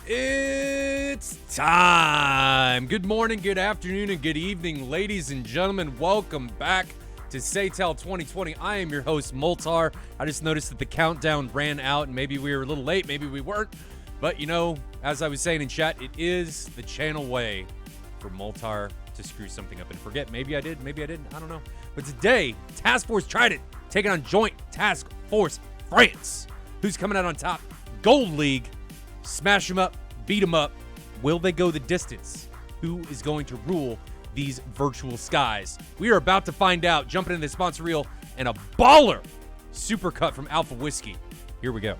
It's time. Good morning, good afternoon, and good evening, ladies and gentlemen. Welcome back to SATAL 2020. I am your host, Moltar. I just noticed that the countdown ran out, and maybe we were a little late, maybe we weren't. But, you know, as I was saying in chat, it is the channel way for Moltar to screw something up and forget. Maybe I did, maybe I didn't, I don't know. But today, Task Force Trident taking on Joint Task Force France. Who's coming out on top? Gold League. Smash them up, beat them up. Will they go the distance? Who is going to rule these virtual skies? We are about to find out. Jumping into the sponsor reel and a baller supercut from Alpha Whiskey. Here we go.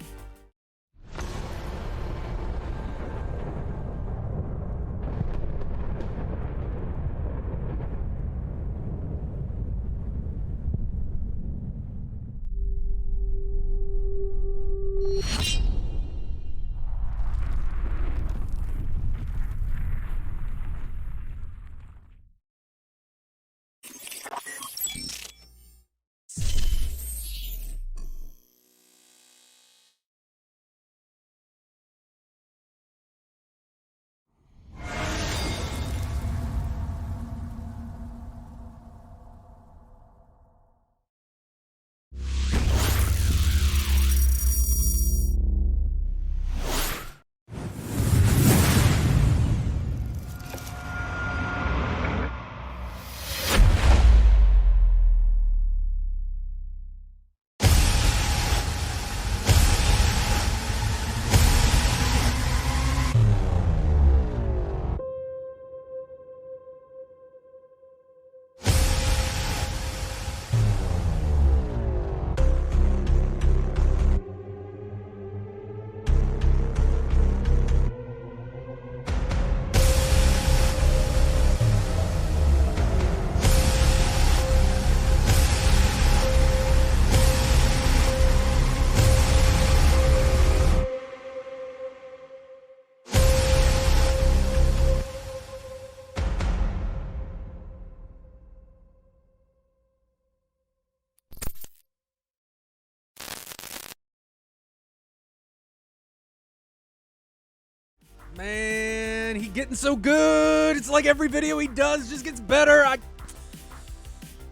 Man, he getting so good. It's like every video he does just gets better.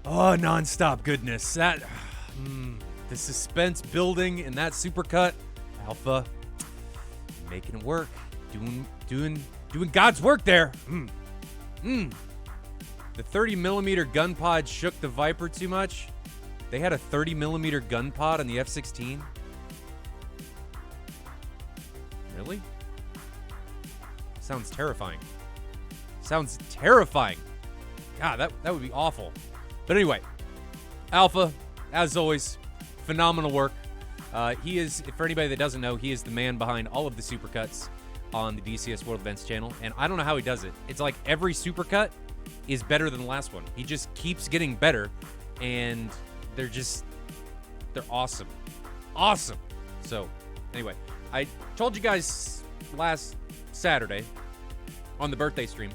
Oh, nonstop goodness. That the suspense building in that supercut. Alpha making it work. Doing God's work there. The 30mm gun pod shook the Viper too much. They had a 30mm gun pod on the F-16. Really? Sounds terrifying. Sounds terrifying. God, that would be awful. But anyway, Alpha, as always, phenomenal work. He is, for anybody that doesn't know, he is the man behind all of the supercuts on the DCS World Events channel. And I don't know how he does it. It's like every supercut is better than the last one. He just keeps getting better. And they're awesome. Awesome. So, anyway, I told you guys last Saturday on the birthday stream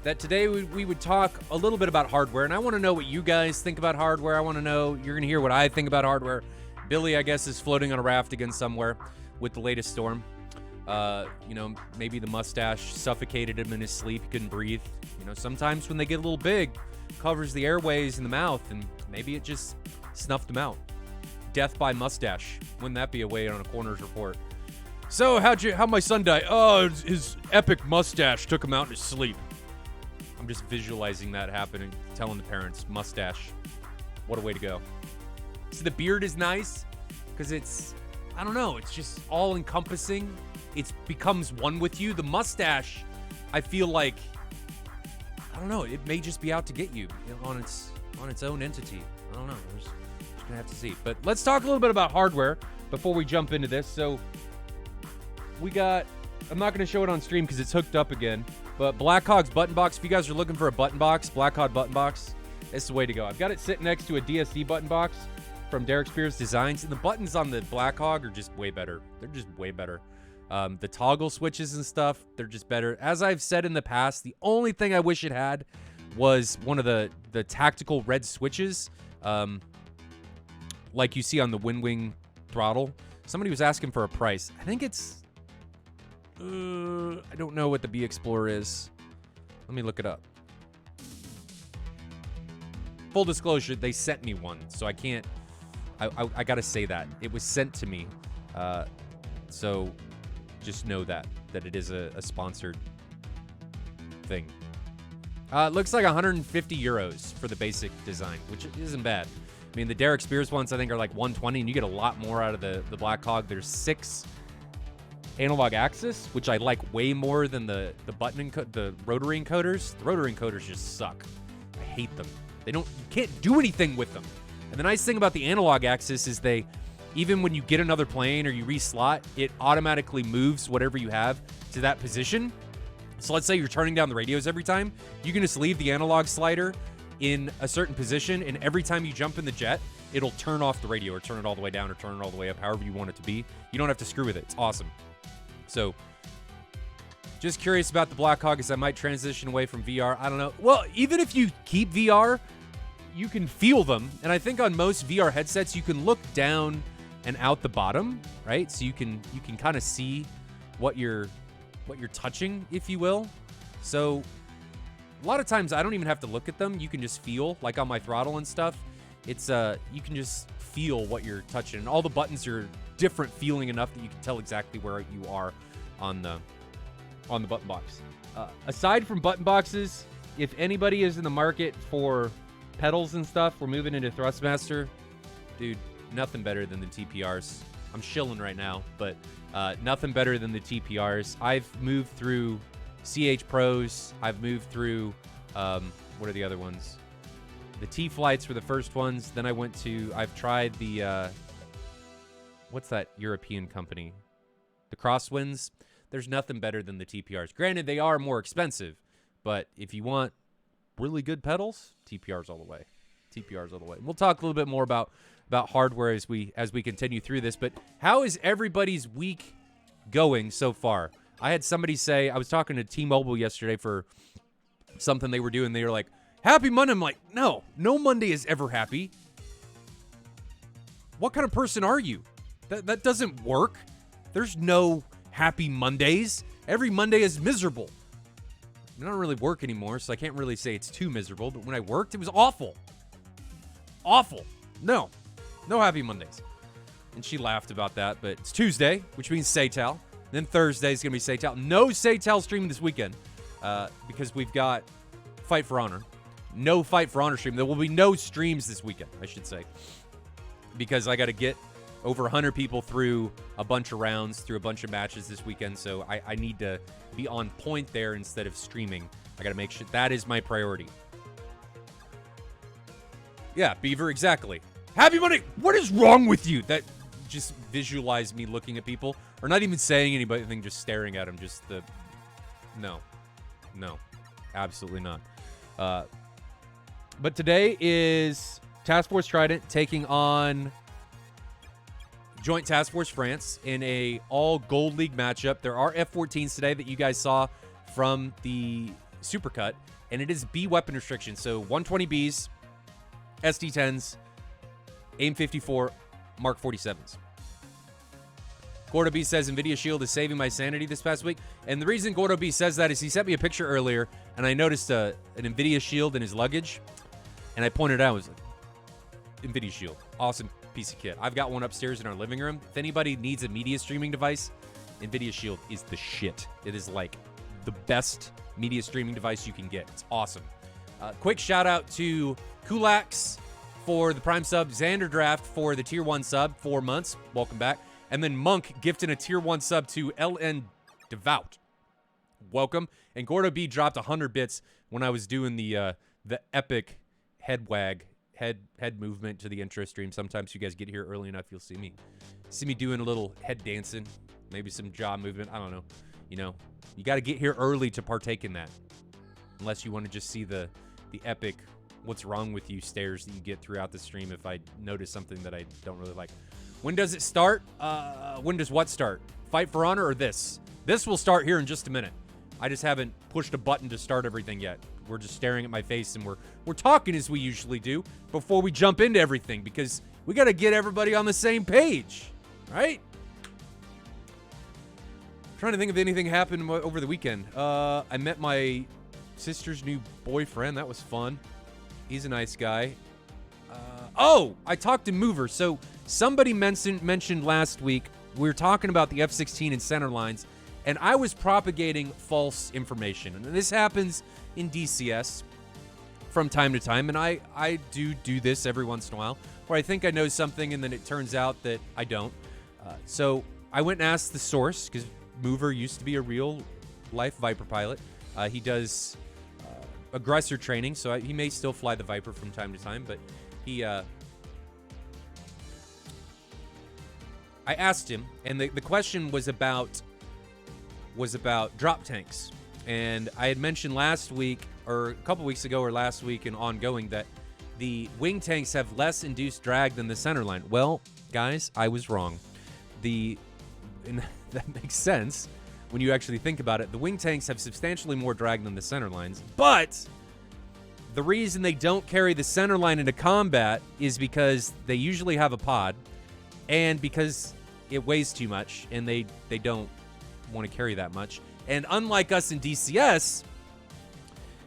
that today we would talk a little bit about hardware, and I want to know what you guys think about hardware. I want to know, you're going to hear what I think about hardware. Billy, I guess, is floating on a raft again somewhere with the latest storm. You know, maybe the mustache suffocated him in his sleep. He couldn't breathe. You know, sometimes when they get a little big, covers the airways in the mouth, and maybe it just snuffed him out. Death by mustache. Wouldn't that be a way on a coroner's report? So, how'd my son die? Oh, his epic mustache took him out in his sleep. I'm just visualizing that happening, telling the parents, mustache. What a way to go. So the beard is nice because it's, I don't know, it's just all encompassing. It becomes one with you. The mustache, I feel like, I don't know, it may just be out to get you on its own entity. I don't know. We're just gonna have to see. But let's talk a little bit about hardware before we jump into this. So we got, I'm not going to show it on stream because it's hooked up again, but Blackhawk's button box. If you guys are looking for a button box, Blackhawk button box, it's the way to go. I've got it sitting next to a DSD button box from Derek Spears Designs, and the buttons on the Blackhawk are just way better. They're just way better. The toggle switches and stuff, they're just better. As I've said in the past, the only thing I wish it had was one of the tactical red switches, like you see on the Wind Wing throttle. Somebody was asking for a price. I think it's I don't know what the Bee Explorer is. Let me look it up. Full disclosure, they sent me one, so I can't. I gotta say that it was sent to me. So just know that it is a sponsored thing. It looks like 150 euros for the basic design, which isn't bad. I mean, the Derek Spears ones, I think, are like 120, and you get a lot more out of the Black Hog. There's 6 analog axis, which I like way more than the rotary encoders. The rotary encoders just suck. I hate them. You can't do anything with them. And the nice thing about the analog axis is even when you get another plane or you reslot, it automatically moves whatever you have to that position. So let's say you're turning down the radios every time. You can just leave the analog slider in a certain position, and every time you jump in the jet, it'll turn off the radio or turn it all the way down or turn it all the way up, however you want it to be. You don't have to screw with it. It's awesome. So just curious about the Black Hog as I might transition away from VR. I don't know. Well, even if you keep VR, you can feel them. And I think on most VR headsets, you can look down and out the bottom, right? So you can kind of see what you're touching, if you will. So a lot of times I don't even have to look at them. You can just feel, like on my throttle and stuff. It's you can just feel what you're touching. And all the buttons are different feeling enough that you can tell exactly where you are on the button box. Aside from button boxes, if anybody is in the market for pedals and stuff, we're moving into Thrustmaster. Dude, nothing better than the TPRs. I'm shilling right now, but nothing better than the TPRs. I've moved through CH Pros. I've moved through, what are the other ones? The T-Flights were the first ones. Then I've tried the, what's that European company? The Crosswinds. There's nothing better than the TPRs. Granted, they are more expensive, but if you want really good pedals, TPRs all the way. TPRs all the way. We'll talk a little bit more about hardware as we continue through this, but how is everybody's week going so far? I had somebody say, I was talking to T-Mobile yesterday for something they were doing. They were like, happy Monday. I'm like, no Monday is ever happy. What kind of person are you? That doesn't work. There's no happy Mondays. Every Monday is miserable. I don't really work anymore, so I can't really say it's too miserable, but when I worked, it was awful. Awful. No happy Mondays. And she laughed about that, but it's Tuesday, which means SATAL. Then Thursday is going to be SATAL. No SATAL streaming this weekend because we've got Fight for Honor. No Fight for Honor stream. There will be no streams this weekend, I should say, because I got to get over 100 people through a bunch of rounds, through a bunch of matches this weekend, so I need to be on point there instead of streaming. I got to make sure that is my priority. Yeah, Beaver, exactly. Happy Monday. What is wrong with you? That just visualize me looking at people, or not even saying anything, just staring at them. Just the no, absolutely not. But today is Task Force Trident taking on Joint Task Force France in a all Gold League matchup. There are F-14s today that you guys saw from the Supercut, and it is B weapon restriction. So 120Bs, SD-10s, AIM-54, Mark 47s. Gordo B says NVIDIA Shield is saving my sanity this past week. And the reason Gordo B says that is he sent me a picture earlier, and I noticed an NVIDIA Shield in his luggage, and I pointed out, I was like, NVIDIA Shield, awesome piece of kit. I've got one upstairs in our living room. If anybody needs a media streaming device, NVIDIA Shield is the shit. It is like the best media streaming device you can get. It's awesome. Quick shout out to Kulax for the Prime sub, Xander Draft for the Tier 1 sub, 4 months. Welcome back. And then Monk gifting a Tier 1 sub to LN Devout. Welcome. And Gordo B dropped 100 bits when I was doing the epic head wag, head movement to the intro stream. Sometimes you guys get here early enough, you'll see me doing a little head dancing, maybe some jaw movement. I don't know. You know, you got to get here early to partake in that. Unless you want to just see the epic what's wrong with you stares that you get throughout the stream if I notice something that I don't really like. When does it start? When does what start? Fight for Honor or this? This will start here in just a minute. I just haven't pushed a button to start everything yet. We're just staring at my face and we're talking as we usually do before we jump into everything because we got to get everybody on the same page, right? Trying to think if anything happened over the weekend. I met my sister's new boyfriend. That was fun. He's a nice guy. Oh, I talked to Mover. So somebody mentioned last week, we were talking about the F-16 and center lines, and I was propagating false information. And this happens in DCS from time to time, and I do this every once in a while, where I think I know something, and then it turns out that I don't. So I went and asked the source, because Mover used to be a real-life Viper pilot. He does aggressor training, so he may still fly the Viper from time to time, but he... I asked him, and the question was about drop tanks. And I had mentioned last week, or a couple weeks ago, or last week and ongoing, that the wing tanks have less induced drag than the center line. Well, guys, I was wrong. And that makes sense when you actually think about it. The wing tanks have substantially more drag than the center lines, but the reason they don't carry the center line into combat is because they usually have a pod, and because it weighs too much, and they don't want to carry that much. And unlike us in DCS,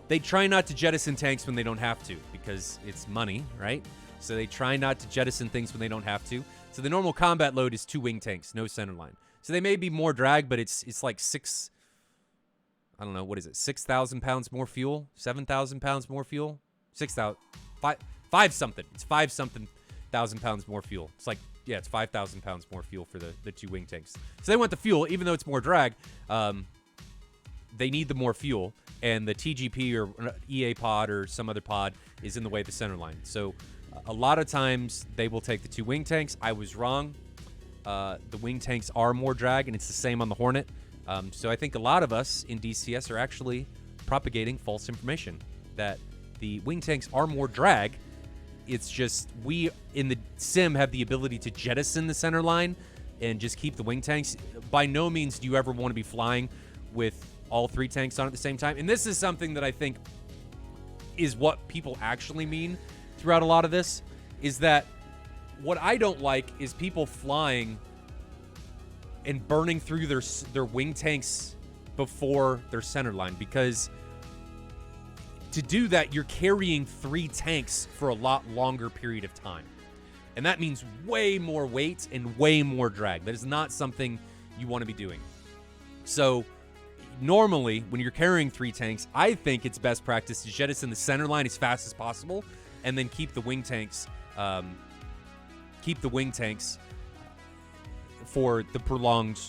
they try not to jettison tanks when they don't have to, because it's money, right? So they try not to jettison things when they don't have to. So the normal combat load is 2 wing tanks, no center line. So they may be more drag, but it's like 6... I don't know, what is it? 6,000 pounds more fuel? 7,000 pounds more fuel? 6,000... 5 something. It's 5 something thousand pounds more fuel. It's like, yeah, it's 5,000 pounds more fuel for the 2 wing tanks. So they want the fuel, even though it's more drag. They need the more fuel, and the TGP or EA pod or some other pod is in the way of the center line. So a lot of times they will take the 2 wing tanks. I was wrong. The wing tanks are more drag, and it's the same on the Hornet. So I think a lot of us in DCS are actually propagating false information that the wing tanks are more drag. It's just we in the sim have the ability to jettison the center line and just keep the wing tanks. By no means do you ever want to be flying with all 3 tanks on at the same time. And this is something that I think is what people actually mean throughout a lot of this, is that what I don't like is people flying and burning through their wing tanks before their center line, because to do that, you're carrying 3 tanks for a lot longer period of time. And that means way more weight and way more drag. That is not something you want to be doing. So normally, when you're carrying 3 tanks, I think it's best practice to jettison the center line as fast as possible, and then keep the wing tanks for the prolonged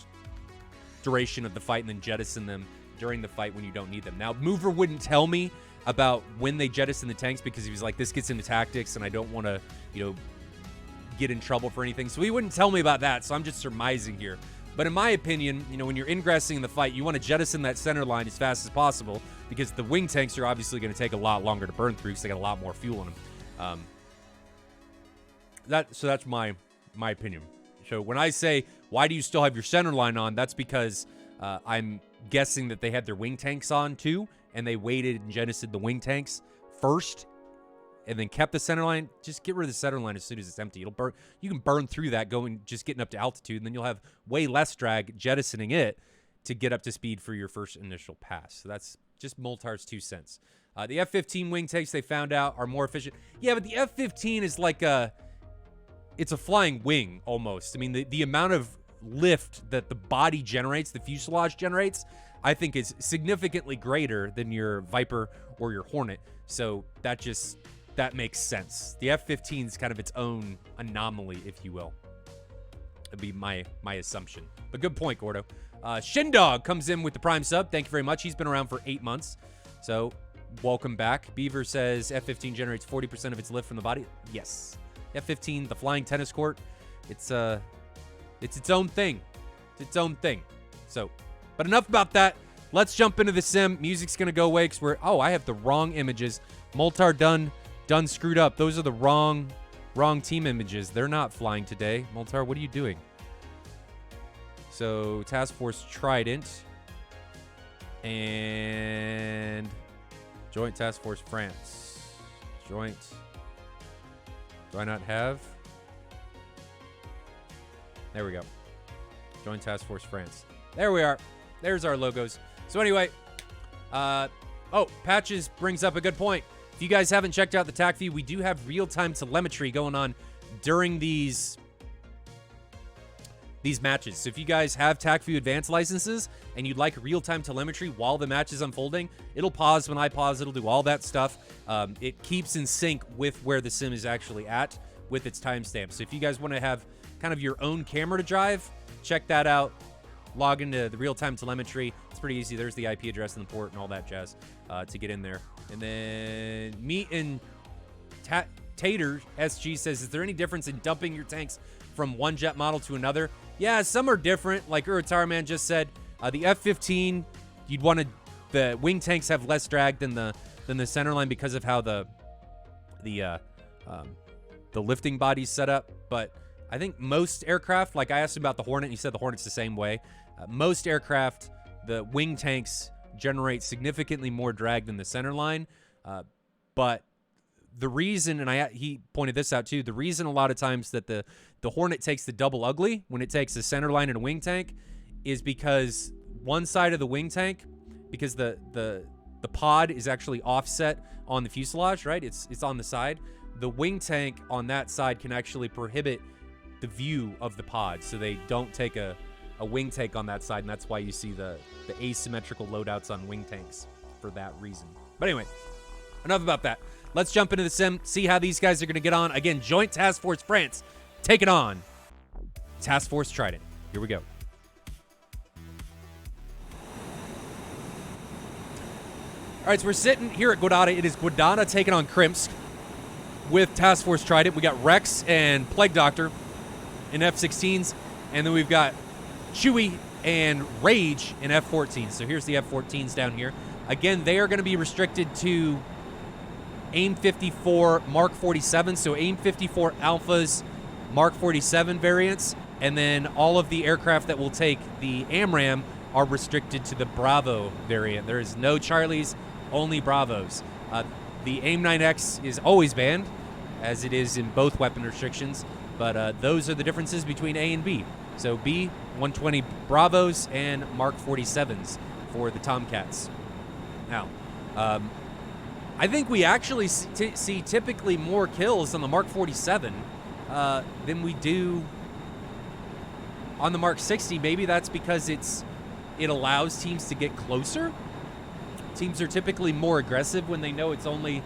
duration of the fight, and then jettison them during the fight when you don't need them. Now, Mover wouldn't tell me about when they jettison the tanks, because he was like, this gets into tactics, and I don't want to, get in trouble for anything. So he wouldn't tell me about that, so I'm just surmising here. But in my opinion, when you're ingressing in the fight, you want to jettison that center line as fast as possible, because the wing tanks are obviously going to take a lot longer to burn through, because they got a lot more fuel in them. So that's my opinion. So when I say, why do you still have your center line on, that's because I'm guessing that they had their wing tanks on too, and they waited and jettisoned the wing tanks first, and then kept the center line. Just get rid of the center line as soon as it's empty. It'll burn. You can burn through that just getting up to altitude, and then you'll have way less drag jettisoning it to get up to speed for your first initial pass. So that's just Moltar's 2 cents. The F-15 wing tanks, they found out, are more efficient. Yeah, but the F-15 is like it's a flying wing almost. I mean, the amount of lift that the body generates, the fuselage generates, I think is significantly greater than your Viper or your Hornet. So that makes sense. The F-15 is kind of its own anomaly, if you will. That'd be my assumption. But good point, Gordo. Shindog comes in with the Prime sub. Thank you very much. He's been around for 8 months. So welcome back. Beaver says F-15 generates 40% of its lift from the body. Yes. F-15, the flying tennis court. It's its own thing. It's its own thing. So, but enough about that. Let's jump into the sim. Music's gonna go away because I have the wrong images. Moltar done screwed up. Those are the wrong team images. They're not flying today. Moltar, what are you doing? So, Task Force Trident and Joint Task Force France. Joint. Do I not have? There we go. Joint Task Force France. There we are. There's our logos. So anyway, Patches brings up a good point. If you guys haven't checked out the TAC feed, we do have real-time telemetry going on during these matches. So if you guys have TAC Advanced licenses and you'd like real-time telemetry while the match is unfolding, it'll pause when I pause. It'll do all that stuff. It keeps in sync with where the sim is actually at with its timestamp. So if you guys want to have kind of your own camera to drive, check that out. Log into the real-time telemetry. It's pretty easy. There's the IP address and the port and all that jazz to get in there. And then Meat and Tater SG says, is there any difference in dumping your tanks from one jet model to another? Yeah, some are different. Like Uratara Man just said, the F-15, you'd want to, the wing tanks have less drag than the centerline because of how the lifting body's set up. But I think most aircraft, like I asked about the Hornet, and he said the Hornet's the same way. Most aircraft, the wing tanks generate significantly more drag than the centerline. But the reason, and he pointed this out too, the reason a lot of times that the Hornet takes the double ugly when it takes a centerline and a wing tank is because one side of the wing tank, because the pod is actually offset on the fuselage, right? It's on the side. The wing tank on that side can actually prohibit the view of the pod, so they don't take a wing tank on that side, and that's why you see the asymmetrical loadouts on wing tanks for that reason. But anyway, enough about that. Let's jump into the sim, see how these guys are going to get on. Again, Joint Task Force France, take it on. Task Force Trident. Here we go. All right, so we're sitting here at Guadana. It is Guadana taking on Krimsk with Task Force Trident. We got Rex and Plague Doctor in F-16s, and then we've got Chewie and Rage in F-14s. So here's the F-14s down here. Again, they are going to be restricted to AIM-54 Mark 47, so AIM-54 Alphas Mark 47 variants, and then all of the aircraft that will take the AMRAAM are restricted to the Bravo variant. There is no Charlies, only Bravos. The AIM-9X is always banned, as it is in both weapon restrictions, but those are the differences between A and B. So B, 120 Bravos and Mark 47s for the Tomcats. Now, I think we actually see typically more kills on the Mark 47 than we do on the Mark 60. Maybe that's because it allows teams to get closer. Teams are typically more aggressive when they know it's only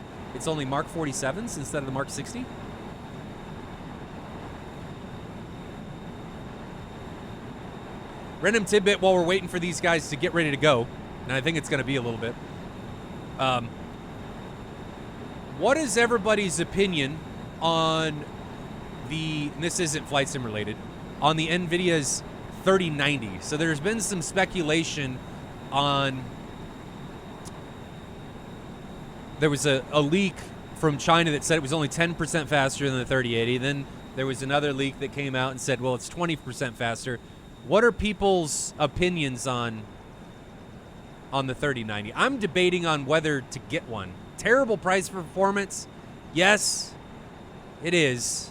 Mark 47s instead of the Mark 60. Random tidbit while we're waiting for these guys to get ready to go, and I think it's going to be a little bit. What is everybody's opinion on and this isn't flight sim related, on the NVIDIA's 3090? So there's been some speculation on, there was a leak from China that said it was only 10% faster than the 3080. Then there was another leak that came out and said, well, it's 20% faster. What are people's opinions on the 3090? I'm debating on whether to get one. Terrible price for performance. Yes, it is.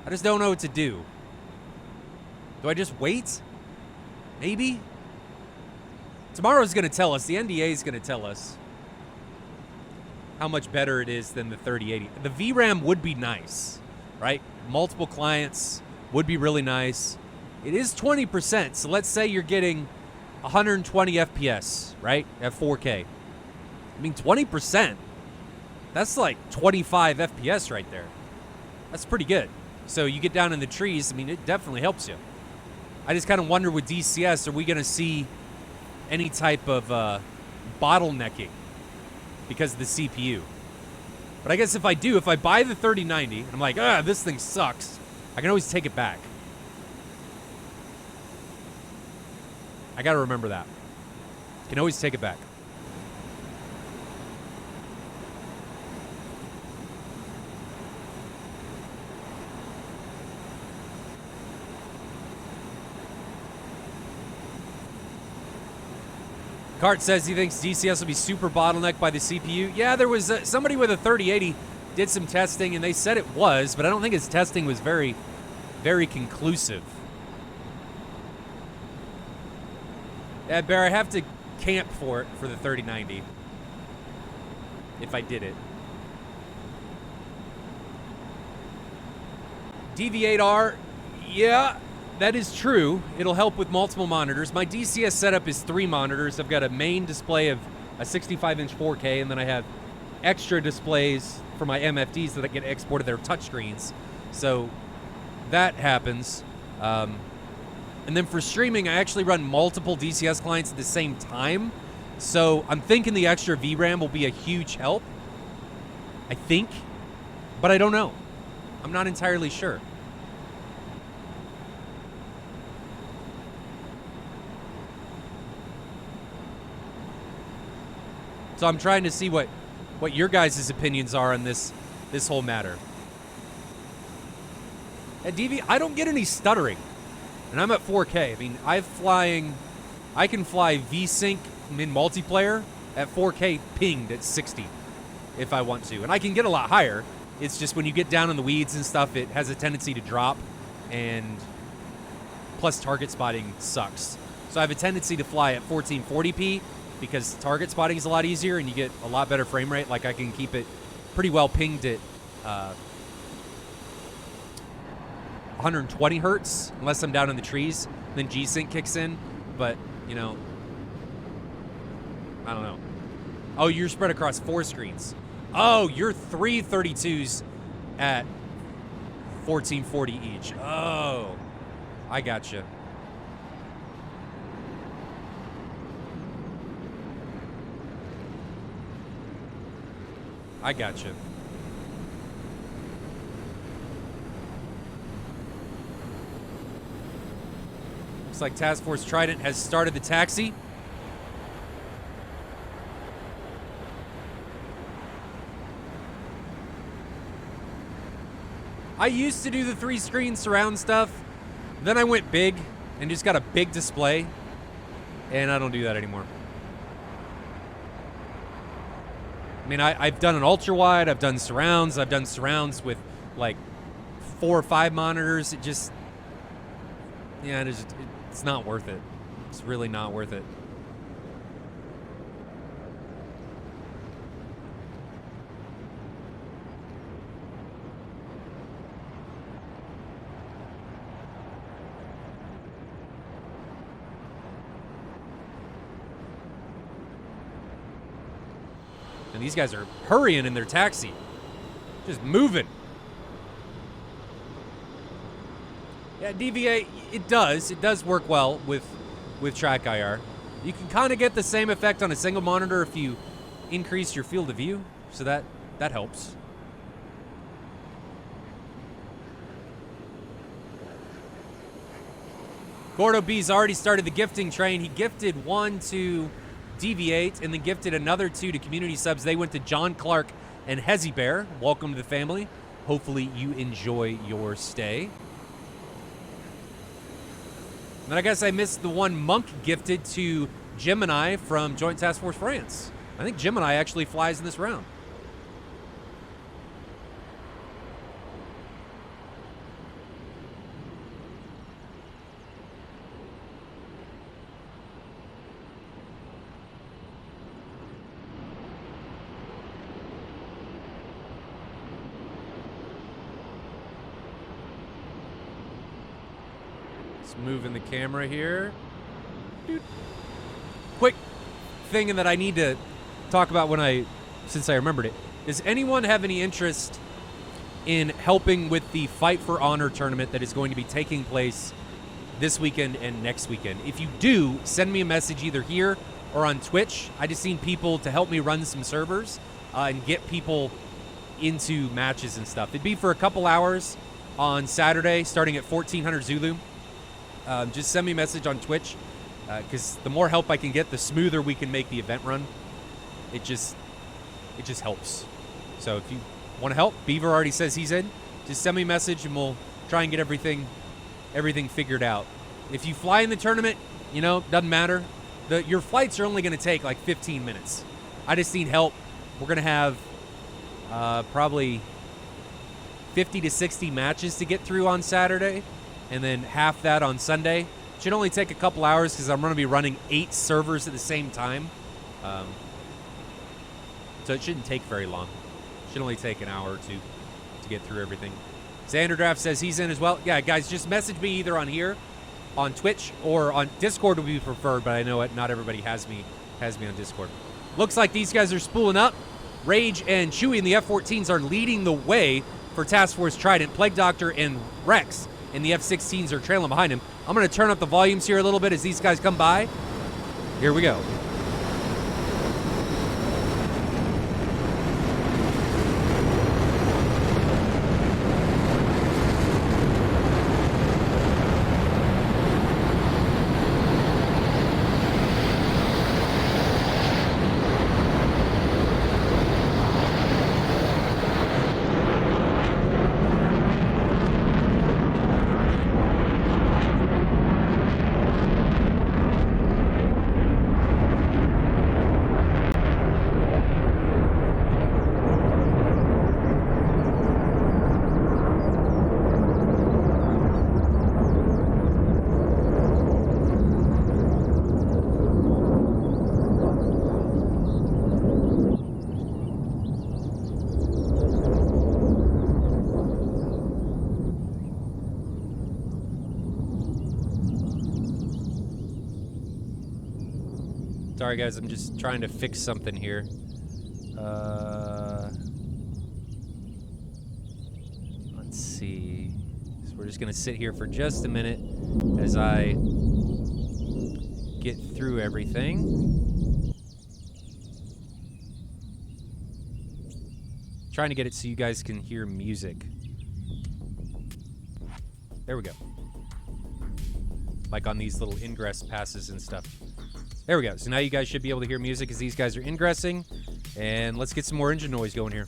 I just don't know what to do. Do I just wait? Maybe? Tomorrow's going to tell us. The NDA is going to tell us how much better it is than the 3080. The VRAM would be nice, right? Multiple clients would be really nice. It is 20%, so let's say you're getting 120 FPS, right, at 4K. I mean, 20%, that's like 25 FPS right there. That's pretty good. So you get down in the trees, I mean, it definitely helps you. I just kind of wonder with DCS, are we going to see any type of bottlenecking because of the CPU? But I guess if I buy the 3090, and I'm like, this thing sucks, I can always take it back. I got to remember that. Can always take it back. Cart says he thinks DCS will be super bottlenecked by the CPU. Yeah, there was somebody with a 3080 did some testing, and they said it was, but I don't think his testing was very, very conclusive. Yeah, Bear, I have to camp for it for the 3090. If I did it. DV8R, yeah, that is true. It'll help with multiple monitors. My DCS setup is 3 monitors. I've got a main display of a 65-inch 4K, and then I have extra displays for my MFDs that get exported their touchscreens. So that happens. And then for streaming, I actually run multiple DCS clients at the same time. So I'm thinking the extra VRAM will be a huge help. I think. But I don't know. I'm not entirely sure. So I'm trying to see what your guys' opinions are on this whole matter. At DV, I don't get any stuttering. And I'm at 4K. I mean, I can fly VSync in multiplayer at 4K pinged at 60 if I want to. And I can get a lot higher. It's just when you get down in the weeds and stuff, it has a tendency to drop, and plus target spotting sucks. So I have a tendency to fly at 1440p because target spotting is a lot easier and you get a lot better frame rate. Like I can keep it pretty well pinged at 120 hertz, unless I'm down in the trees. Then G-Sync kicks in, but, you know, I don't know. Oh, you're spread across 4 screens. Oh, you're 3 32s at 1440 each. Oh, I gotcha. I gotcha. Looks like Task Force Trident has started the taxi. I used to do the 3-screen surround stuff. Then I went big and just got a big display. And I don't do that anymore. I mean, I've done an ultra-wide. I've done surrounds. I've done surrounds with, like, 4 or 5 monitors. It just... Yeah, it's not worth it. It's really not worth it. And these guys are hurrying in their taxi. Just moving. Yeah, DVA, it does work well with track IR. You can kind of get the same effect on a single monitor if you increase your field of view, so that helps. Gordo B's already started the gifting train. He gifted 1 to DV8 and then gifted another 2 to community subs. They went to John Clark and Hezzy Bear. Welcome to the family. Hopefully you enjoy your stay. And then I guess I missed the 1 Monk gifted to Gemini from Joint Task Force France. I think Gemini actually flies in this round. Moving the camera here. Quick thing that I need to talk about since I remembered it. Does anyone have any interest in helping with the Fight for Honor tournament that is going to be taking place this weekend and next weekend? If you do, send me a message either here or on Twitch. I just need people to help me run some servers and get people into matches and stuff. It'd be for a couple hours on Saturday, starting at 1400 Zulu. Just send me a message on Twitch, because the more help I can get, the smoother we can make the event run. It just helps. So if you want to help, Beaver already says he's in. Just send me a message and we'll try and get everything figured out. If you fly in the tournament, doesn't matter. Your flights are only going to take like 15 minutes. I just need help. We're going to have probably 50 to 60 matches to get through on Saturday, and then half that on Sunday. Should only take a couple hours because I'm going to be running 8 servers at the same time. So it shouldn't take very long. Should only take an hour or two to get through everything. Xanderdraft says he's in as well. Yeah, guys, just message me either on here, on Twitch, or on Discord would be preferred, but I know not everybody has me on Discord. Looks like these guys are spooling up. Rage and Chewie and the F-14s are leading the way for Task Force Trident. Plague Doctor and Rex and the F-16s are trailing behind him. I'm going to turn up the volumes here a little bit as these guys come by. Here we go. Sorry, guys, I'm just trying to fix something here. Let's see. So we're just going to sit here for just a minute as I get through everything. Trying to get it so you guys can hear music. There we go. Like on these little ingress passes and stuff. There we go. So now you guys should be able to hear music as these guys are ingressing. And let's get some more engine noise going here.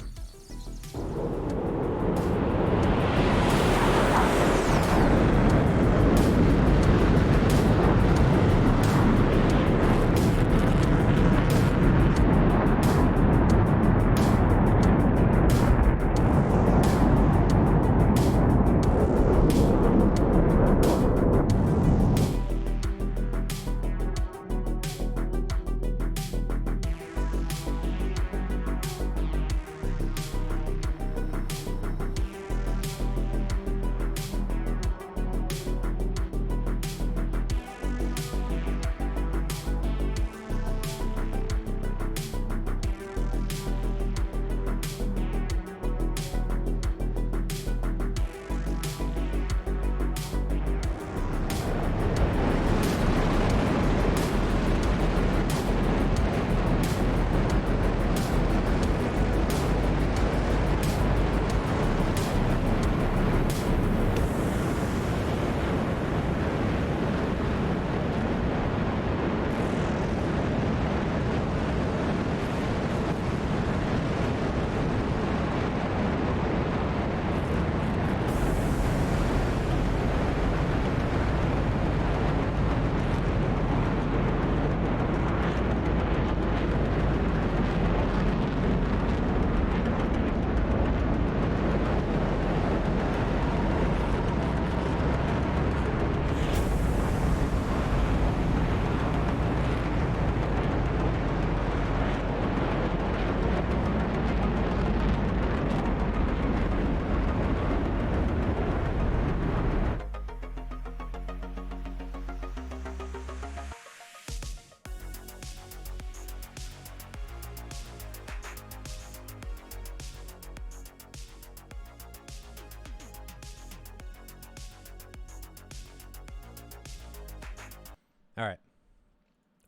All right.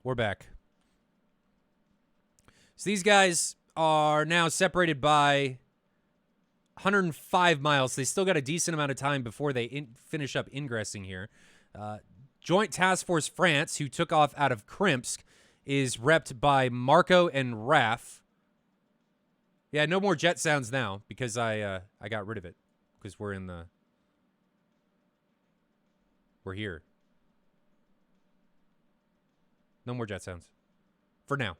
We're back. So these guys are now separated by 105 miles. They still got a decent amount of time before they finish up ingressing here. Joint Task Force France, who took off out of Krimsk, is repped by Marco and Raf. Yeah, no more jet sounds now because I got rid of it because we're here. No more jet sounds. For now.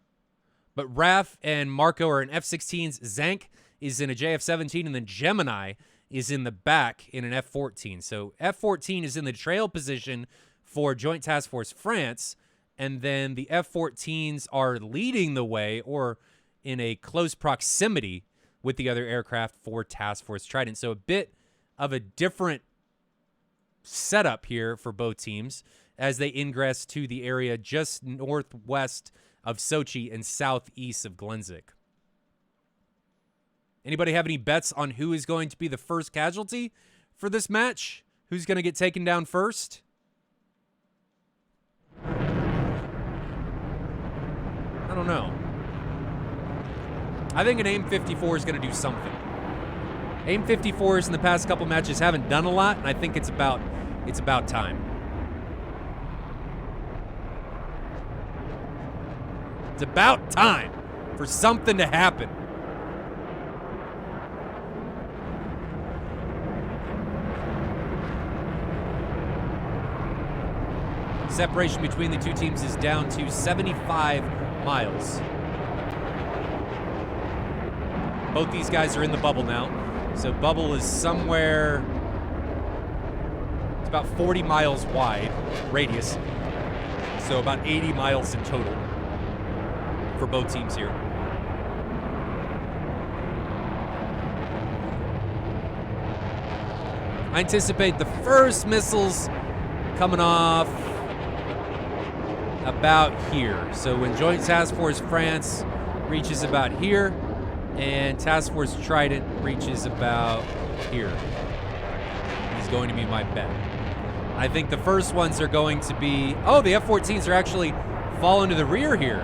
But Raf and Marco are in F-16s. Zank is in a JF-17, and then Gemini is in the back in an F-14. So F-14 is in the trail position for Joint Task Force France, and then the F-14s are leading the way or in a close proximity with the other aircraft for Task Force Trident. So a bit of a different setup here for both teams as they ingress to the area just northwest of Sochi and southeast of Glenzik. Anybody have any bets on who is going to be the first casualty for this match? Who's going to get taken down first? I don't know. I think an AIM-54 is going to do something. AIM-54s in the past couple matches haven't done a lot, and I think it's about time. It's about time for something to happen. Separation between the two teams is down to 75 miles. Both these guys are in the bubble now. So bubble is somewhere, it's about 40 miles wide radius. So about 80 miles in total for both teams here. I anticipate the first missiles coming off about here. So when Joint Task Force France reaches about here, and Task Force Trident reaches about here, is going to be my bet. I think the first ones are going to be, oh, the F-14s are actually falling to the rear here.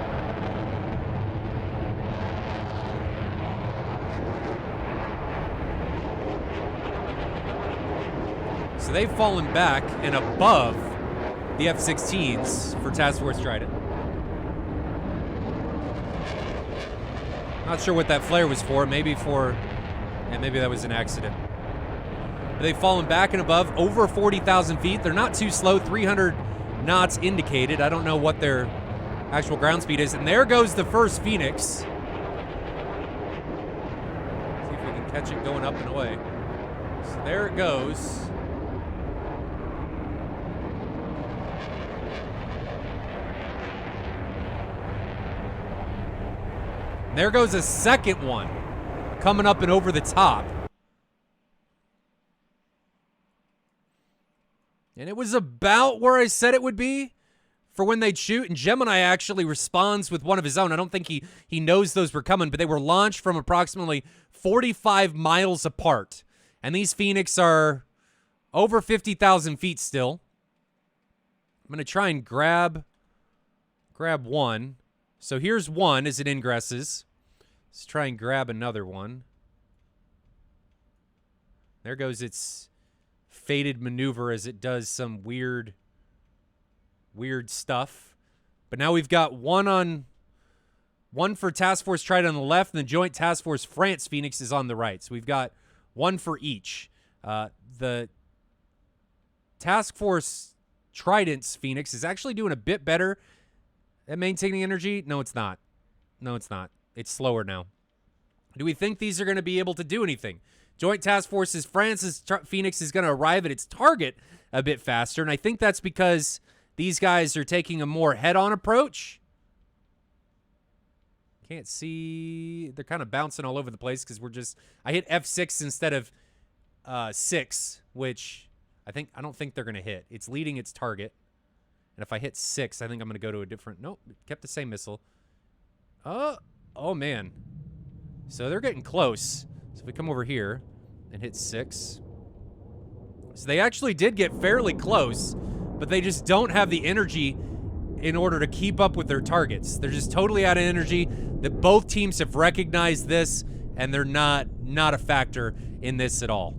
So they've fallen back and above the F-16s for Task Force Trident. Not sure what that flare was for. Maybe that was an accident. But they've fallen back and above, over 40,000 feet. They're not too slow, 300 knots indicated. I don't know what their actual ground speed is. And there goes the first Phoenix. See if we can catch it going up and away. So there it goes. And there goes a second one coming up and over the top. And it was about where I said it would be for when they'd shoot. And Gemini actually responds with one of his own. I don't think he knows those were coming, but they were launched from approximately 45 miles apart. And these Phoenix are over 50,000 feet still. I'm going to try and grab one. So here's one as it ingresses. Let's try and grab another one. There goes its fated maneuver as it does some weird stuff. But now we've got one for Task Force Trident on the left, and the Joint Task Force France Phoenix is on the right. So we've got one for each. The Task Force Trident's Phoenix is actually doing a bit better at maintaining energy. No, it's not. No, it's not. It's slower now. Do we think these are going to be able to do anything? Joint Task Forces France's Phoenix is going to arrive at its target a bit faster, and I think that's because these guys are taking a more head-on approach. Can't see. They're kind of bouncing all over the place because I hit F6 instead of 6, which I don't think they're going to hit. It's leading its target. And if I hit 6, I think I'm going to go to a different... Nope, kept the same missile. Oh, man. So they're getting close. So if we come over here and hit 6. So they actually did get fairly close, but they just don't have the energy in order to keep up with their targets. They're just totally out of energy. That both teams have recognized this, and they're not a factor in this at all.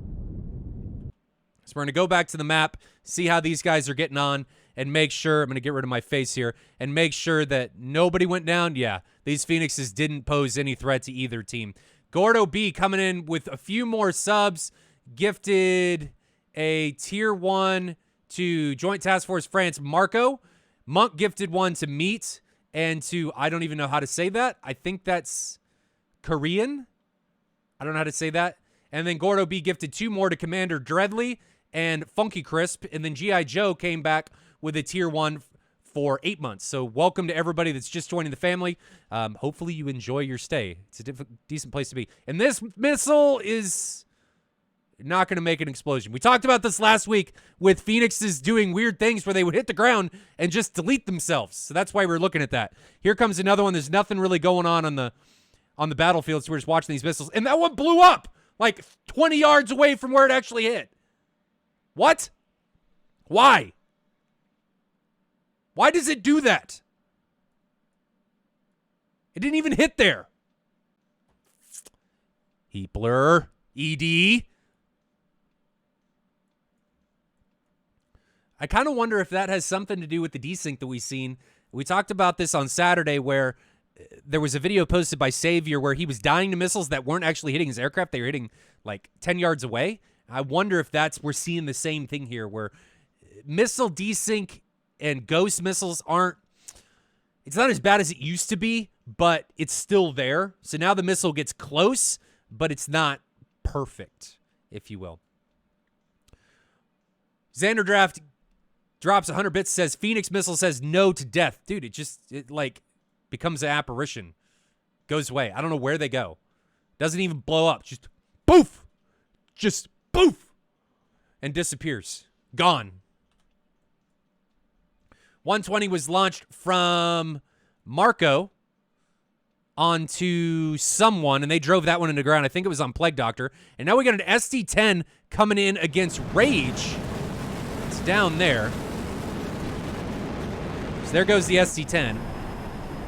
So we're going to go back to the map, see how these guys are getting on, and make sure, I'm going to get rid of my face here, and make sure that nobody went down. Yeah, these Phoenixes didn't pose any threat to either team. Gordo B coming in with a few more subs, gifted a tier 1 to Joint Task Force France Marco. Monk gifted one to Meat and to, I don't even know how to say that. I think that's Korean. I don't know how to say that. And then Gordo B gifted 2 more to Commander Dreadly and Funky Crisp. And then G.I. Joe came back with a Tier 1 for 8 months. So welcome to everybody that's just joining the family. Hopefully you enjoy your stay. It's a decent place to be. And this missile is not going to make an explosion. We talked about this last week with Phoenixes doing weird things where they would hit the ground and just delete themselves. So that's why we're looking at that. Here comes another one. There's nothing really going on the battlefield, so we're just watching these missiles. And that one blew up like 20 yards away from where it actually hit. What? Why? Why does it do that? It didn't even hit there. Heapler, ED. I kind of wonder if that has something to do with the desync that we've seen. We talked about this on Saturday where there was a video posted by Savior where he was dying to missiles that weren't actually hitting his aircraft. They were hitting like 10 yards away. I wonder if we're seeing the same thing here where missile desync and ghost missiles it's not as bad as it used to be, but it's still there. So now the missile gets close, but it's not perfect, if you will. Xander Draft drops 100 bits, says Phoenix missile says no to death. Dude, it like becomes an apparition. Goes away. I don't know where they go. Doesn't even blow up. Just poof. Just poof. And disappears. Gone. 120 was launched from Marco onto someone, and they drove that one into the ground. I think it was on Plague Doctor. And now we got an ST-10 coming in against Rage. It's down there. So there goes the ST-10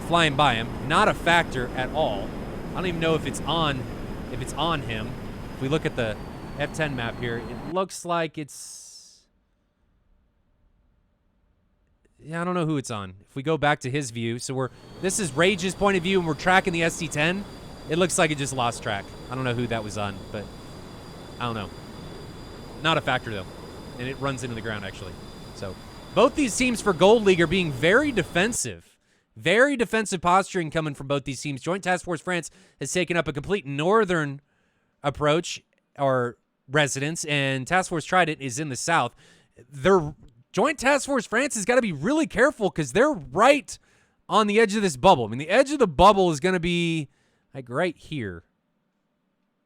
flying by him. Not a factor at all. I don't even know if it's on him. If we look at the F-10 map here, it looks like it's... Yeah, I don't know who it's on. If we go back to his view, so this is Rage's point of view, and we're tracking the ST-10. It looks like it just lost track. I don't know who that was on, but I don't know. Not a factor, though. And it runs into the ground, actually. So both these teams for Gold League are being very defensive. Very defensive posturing coming from both these teams. Joint Task Force France has taken up a complete northern approach, or residence, and Task Force Trident is in the south. Joint Task Force France has got to be really careful because they're right on the edge of this bubble. I mean, the edge of the bubble is going to be like right here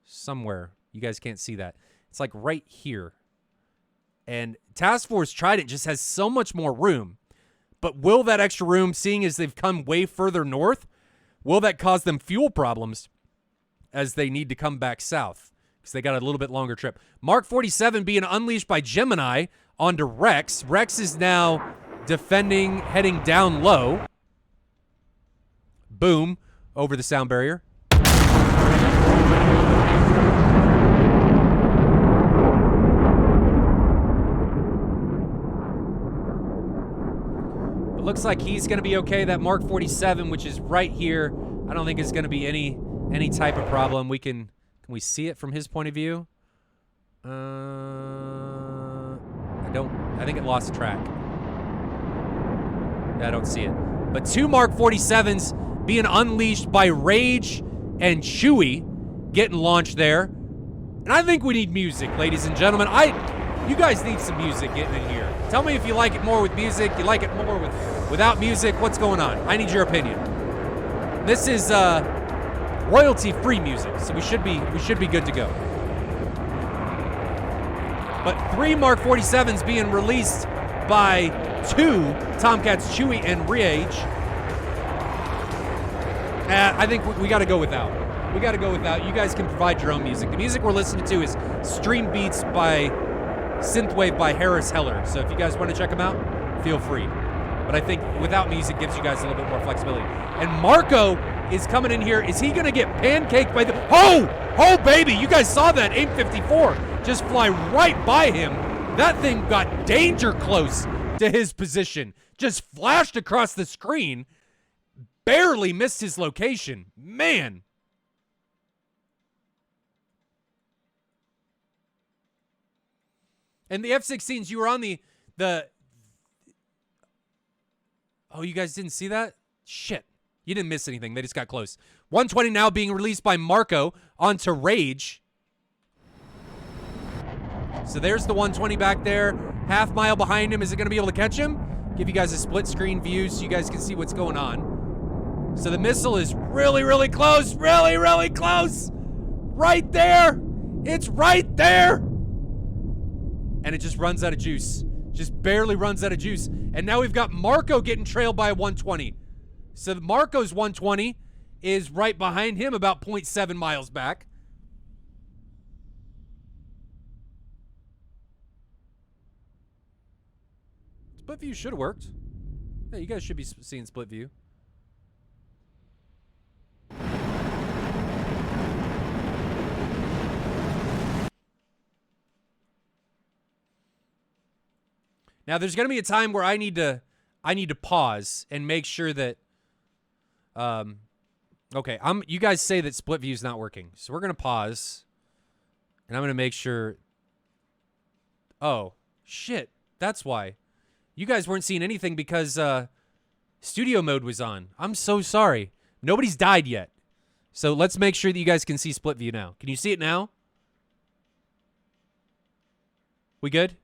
somewhere. You guys can't see that. It's like right here. And Task Force Trident just has so much more room. But will that extra room, seeing as they've come way further north, will that cause them fuel problems as they need to come back south? Because they got a little bit longer trip. Mark 47 being unleashed by Gemini onto Rex. Rex is now defending, heading down low. Boom, over the sound barrier. It looks like he's going to be okay. That Mark 47, which is right here, I don't think it's going to be any type of problem. Can we see it from his point of view? I think it lost track. Yeah, I don't see it. But two Mark 47s being unleashed by Rage and Chewie getting launched there. And I think we need music, ladies and gentlemen. You guys need some music getting in here. Tell me if you like it more with music, you like it more without music. What's going on? I need your opinion. This is royalty-free music, so we should be good to go. But 3 Mark 47s being released by 2 Tomcats, Chewie and Rage. I think we got to go without. We got to go without. You guys can provide your own music. The music we're listening to is Stream Beats by Synthwave by Harris Heller. So if you guys want to check them out, feel free. But I think without music gives you guys a little bit more flexibility. And Marco is coming in here. Is he going to get pancaked by the... Oh, baby. You guys saw that. AIM 54 just fly right by him. That thing got danger close to his position. Just flashed across the screen. Barely missed his location. Man. And the F-16s, you were on the... Oh, you guys didn't see that? Shit. You didn't miss anything. They just got close. 120 now being released by Marco onto Rage. So there's the 120 back there. Half mile behind him. Is it going to be able to catch him? give you guys a split screen view so you guys can see what's going on. So the missile is really, really close. Really, really close. Right there. It's right there. And it just runs out of juice. Just barely runs out of juice. And now we've got Marco getting trailed by a 120. So Marco's 120 is right behind him, about 0.7 miles back. Split view should have worked. Yeah, you guys should be seeing split view. Now, there's going to be a time where I need to pause and make sure that okay, you guys say that split view is not working. So we're going to pause and I'm going to make sure. Oh, shit. That's why. You guys weren't seeing anything because studio mode was on. I'm so sorry. Nobody's died yet. So let's make sure that you guys can see split view now. Can you see it now? We good?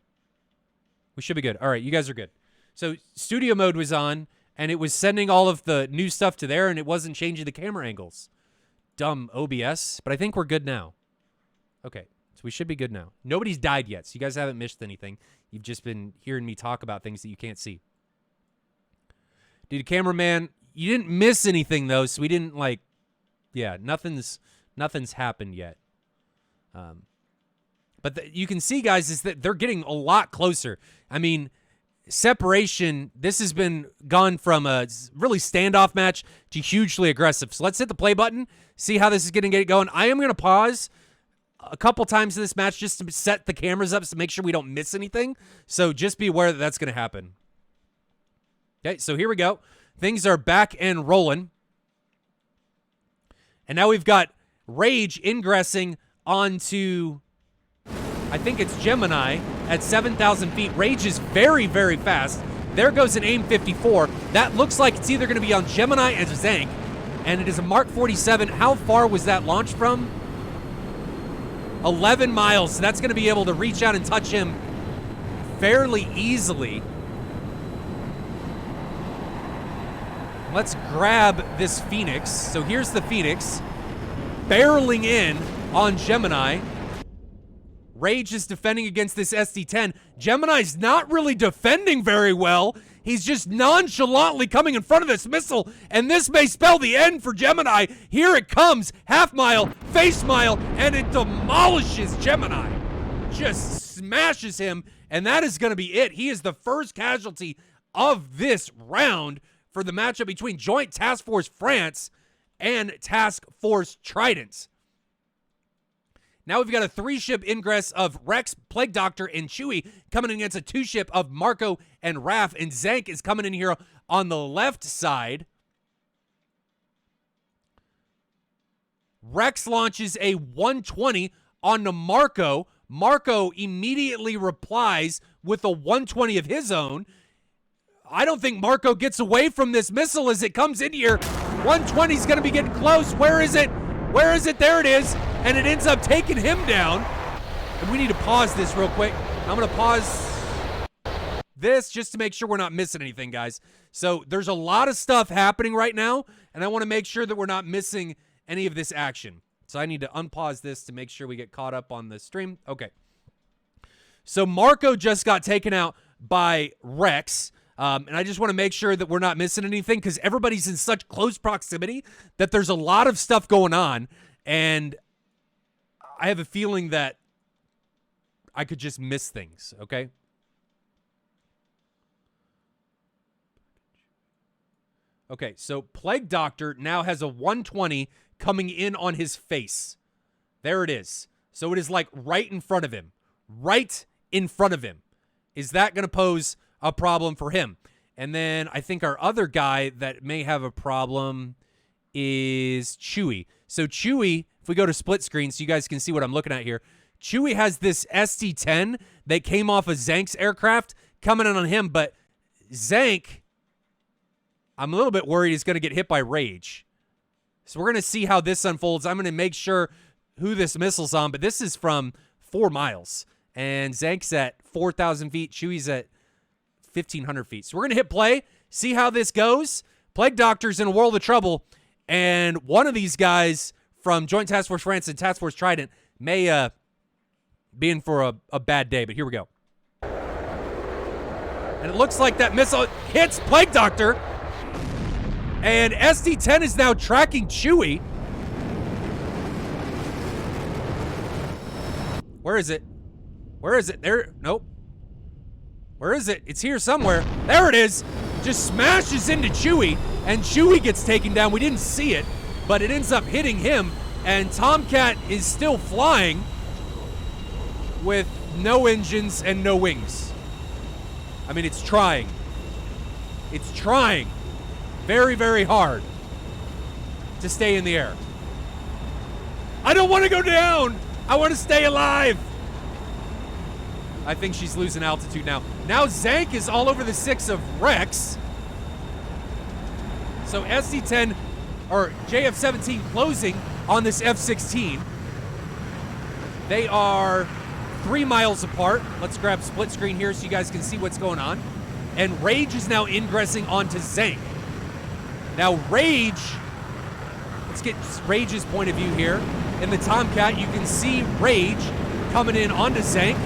We should be good. All right, you guys are good. So studio mode was on, and it was sending all of the new stuff to there, and it wasn't changing the camera angles. Dumb OBS, but I think we're good now. Okay, so we should be good now. Nobody's died yet, so you guys haven't missed anything. You've just been hearing me talk about things that you can't see. Dude, cameraman, you didn't miss anything, though, so we didn't, like, yeah, nothing's happened yet. But you can see, guys, is that they're getting a lot closer. I mean, separation, this has been gone from a really standoff match to hugely aggressive. So let's hit the play button, see how this is going to get going. I am going to pause a couple times in this match just to set the cameras up to make sure we don't miss anything. So just be aware that that's going to happen. Okay, so here we go. Things are back and rolling. And now we've got Rage ingressing onto, I think it's Gemini at 7,000 feet. Rage is very, very fast. There goes an AIM-54. That looks like it's either going to be on Gemini and Zank, and it is a Mark 47. How far was that launched from? 11 miles. So that's going to be able to reach out and touch him fairly easily. Let's grab this Phoenix. So here's the Phoenix barreling in on Gemini. Rage is defending against this SD-10. Gemini's not really defending very well. He's just nonchalantly coming in front of this missile, and this may spell the end for Gemini. Here it comes, half mile, face mile, and it demolishes Gemini. Just smashes him, and that is going to be it. He is the first casualty of this round for the matchup between Joint Task Force France and Task Force Trident. Now we've got a 3-ship ingress of Rex, Plague Doctor, and Chewie coming in against a 2-ship of Marco and Raph, and Zank is coming in here on the left side. Rex launches a 120 onto Marco. Marco immediately replies with a 120 of his own. I don't think Marco gets away from this missile as it comes in here. 120 is going to be getting close. Where is it? Where is it? There it is. And it ends up taking him down. And we need to pause this real quick. I'm going to pause this just to make sure we're not missing anything, guys. So there's a lot of stuff happening right now, and I want to make sure that we're not missing any of this action. So I need to unpause this to make sure we get caught up on the stream. Okay. So Marco just got taken out by Rex. And I just want to make sure that we're not missing anything because everybody's in such close proximity that there's a lot of stuff going on. And I have a feeling that I could just miss things, okay? Okay, so Plague Doctor now has a 120 coming in on his face. There it is. So it is like right in front of him. Right in front of him. Is that going to pose a problem for him? And then I think our other guy that may have a problem is Chewie. So Chewie, if we go to split screen so you guys can see what I'm looking at here, Chewie has this ST-10 that came off of Zank's aircraft coming in on him, but Zank, I'm a little bit worried he's going to get hit by Rage. So we're going to see how this unfolds. I'm going to make sure who this missile's on, but this is from 4 miles. And Zank's at 4,000 feet. Chewie's at 1,500 feet. So we're going to hit play, see how this goes. Plague Doctor's in a world of trouble, and one of these guys from Joint Task Force France and Task Force Trident may be in for a bad day, but here we go. And it looks like that missile hits Plague Doctor, and SD-10 is now tracking Chewie. Where is it? Where is it? There, nope. Where is it? It's here somewhere. There it is. Just smashes into Chewie, and Chewie gets taken down. We didn't see it, but it ends up hitting him, and Tomcat is still flying with no engines and no wings. I mean, it's trying. It's trying very, very hard to stay in the air. I don't want to go down. I want to stay alive. I think she's losing altitude now. Now Zank is all over the 6 of Rex. So SD-10 or JF-17 closing on this F-16. They are 3 miles apart. Let's grab split screen here so you guys can see what's going on. And Rage is now ingressing onto Zank. Now Rage, let's get Rage's point of view here. In the Tomcat, you can see Rage coming in onto Zank.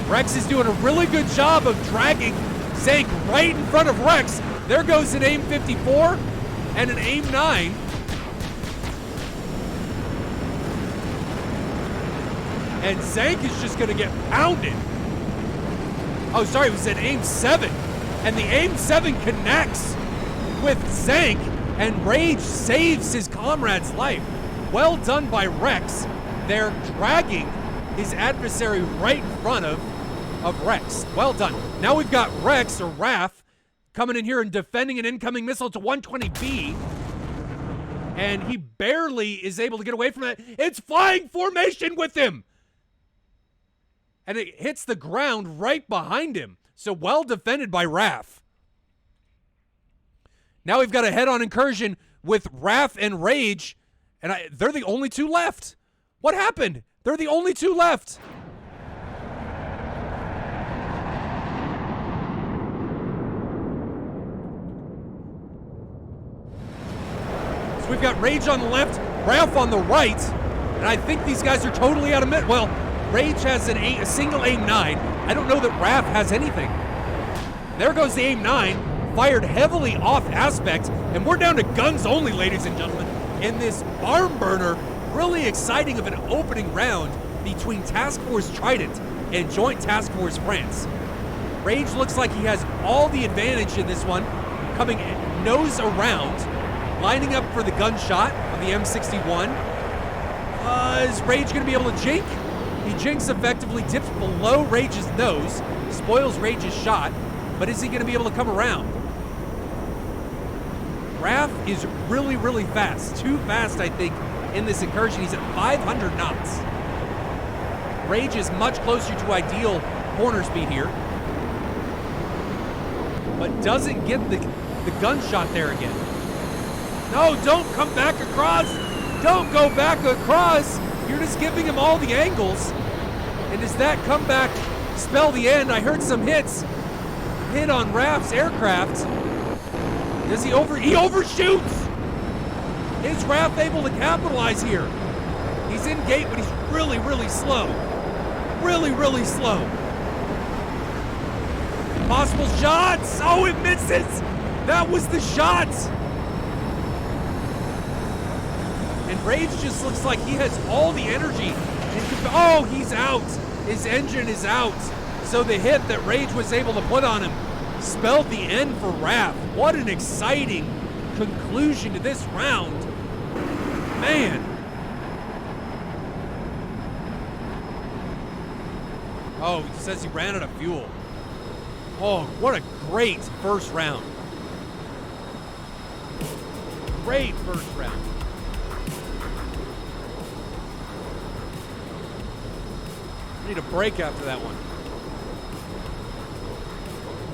Rex is doing a really good job of dragging Zank right in front of Rex. There goes an AIM-54 and an AIM-9. And Zank is just going to get pounded. Oh, sorry, it was an AIM-7. And the AIM-7 connects with Zank, and Rage saves his comrade's life. Well done by Rex. They're dragging his adversary right in front of Rex. Well done. Now we've got Rex, or Raph, coming in here and defending an incoming missile to 120B. And he barely is able to get away from it. It's flying formation with him. And it hits the ground right behind him. So well defended by Raph. Now we've got a head-on incursion with Raph and Rage. And they're the only 2 left. What happened? They're the only 2 left. So we've got Rage on the left, Raph on the right, and I think these guys are totally out of mid. Well, Rage has a single AIM-9. I don't know that Raph has anything. There goes the AIM-9, fired heavily off aspect, and we're down to guns only, ladies and gentlemen, in this barn burner. Really exciting of an opening round between Task Force Trident and Joint Task Force France. Rage looks like he has all the advantage in this one, coming nose around, lining up for the gunshot of the M61. Is Rage going to be able to jink? He jinks effectively, dips below Rage's nose, spoils Rage's shot, but is he going to be able to come around? Raph is really, really fast. Too fast, I think, in this incursion. He's at 500 knots. Rage is much closer to ideal corner speed here, but doesn't get the gunshot there again. No, don't come back across. Don't go back across. You're just giving him all the angles. And does that comeback spell the end? I heard some hits. Hit on Raph's aircraft. Does he overshoots? Is Raph able to capitalize here? He's in gate, but he's really, really slow. Really, really slow. Possible shots. Oh, it misses. That was the shot. And Rage just looks like he has all the energy. Oh, he's out. His engine is out. So the hit that Rage was able to put on him spelled the end for Raph. What an exciting conclusion to this round. Man. Oh, he says he ran out of fuel. Oh, what a great first round. Great first round. I need a break after that one.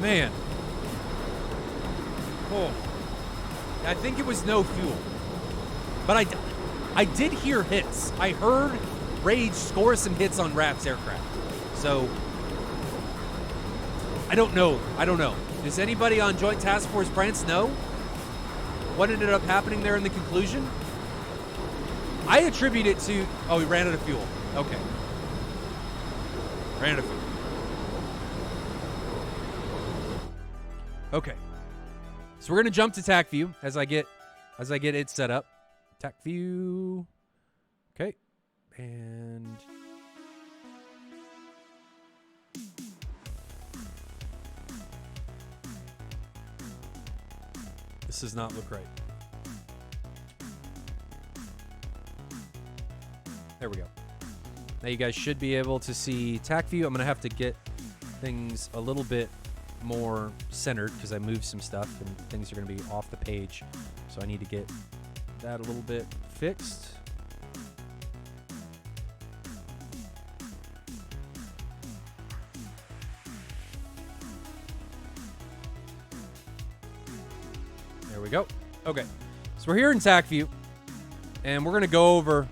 Man. Oh. I think it was no fuel. But I did hear hits. I heard Rage score some hits on Raph's aircraft. So, I don't know. Does anybody on Joint Task Force France know what ended up happening there in the conclusion? I attribute it to... Oh, we ran out of fuel. Okay. Ran out of fuel. Okay. So we're going to jump to TAC view as I get it set up. TAC view. Okay. And... this does not look right. There we go. Now you guys should be able to see TAC view. I'm going to have to get things a little bit more centered because I moved some stuff and things are going to be off the page. So I need to get that a little bit fixed. There we go. Okay. So we're here in TAC view and we're going to go over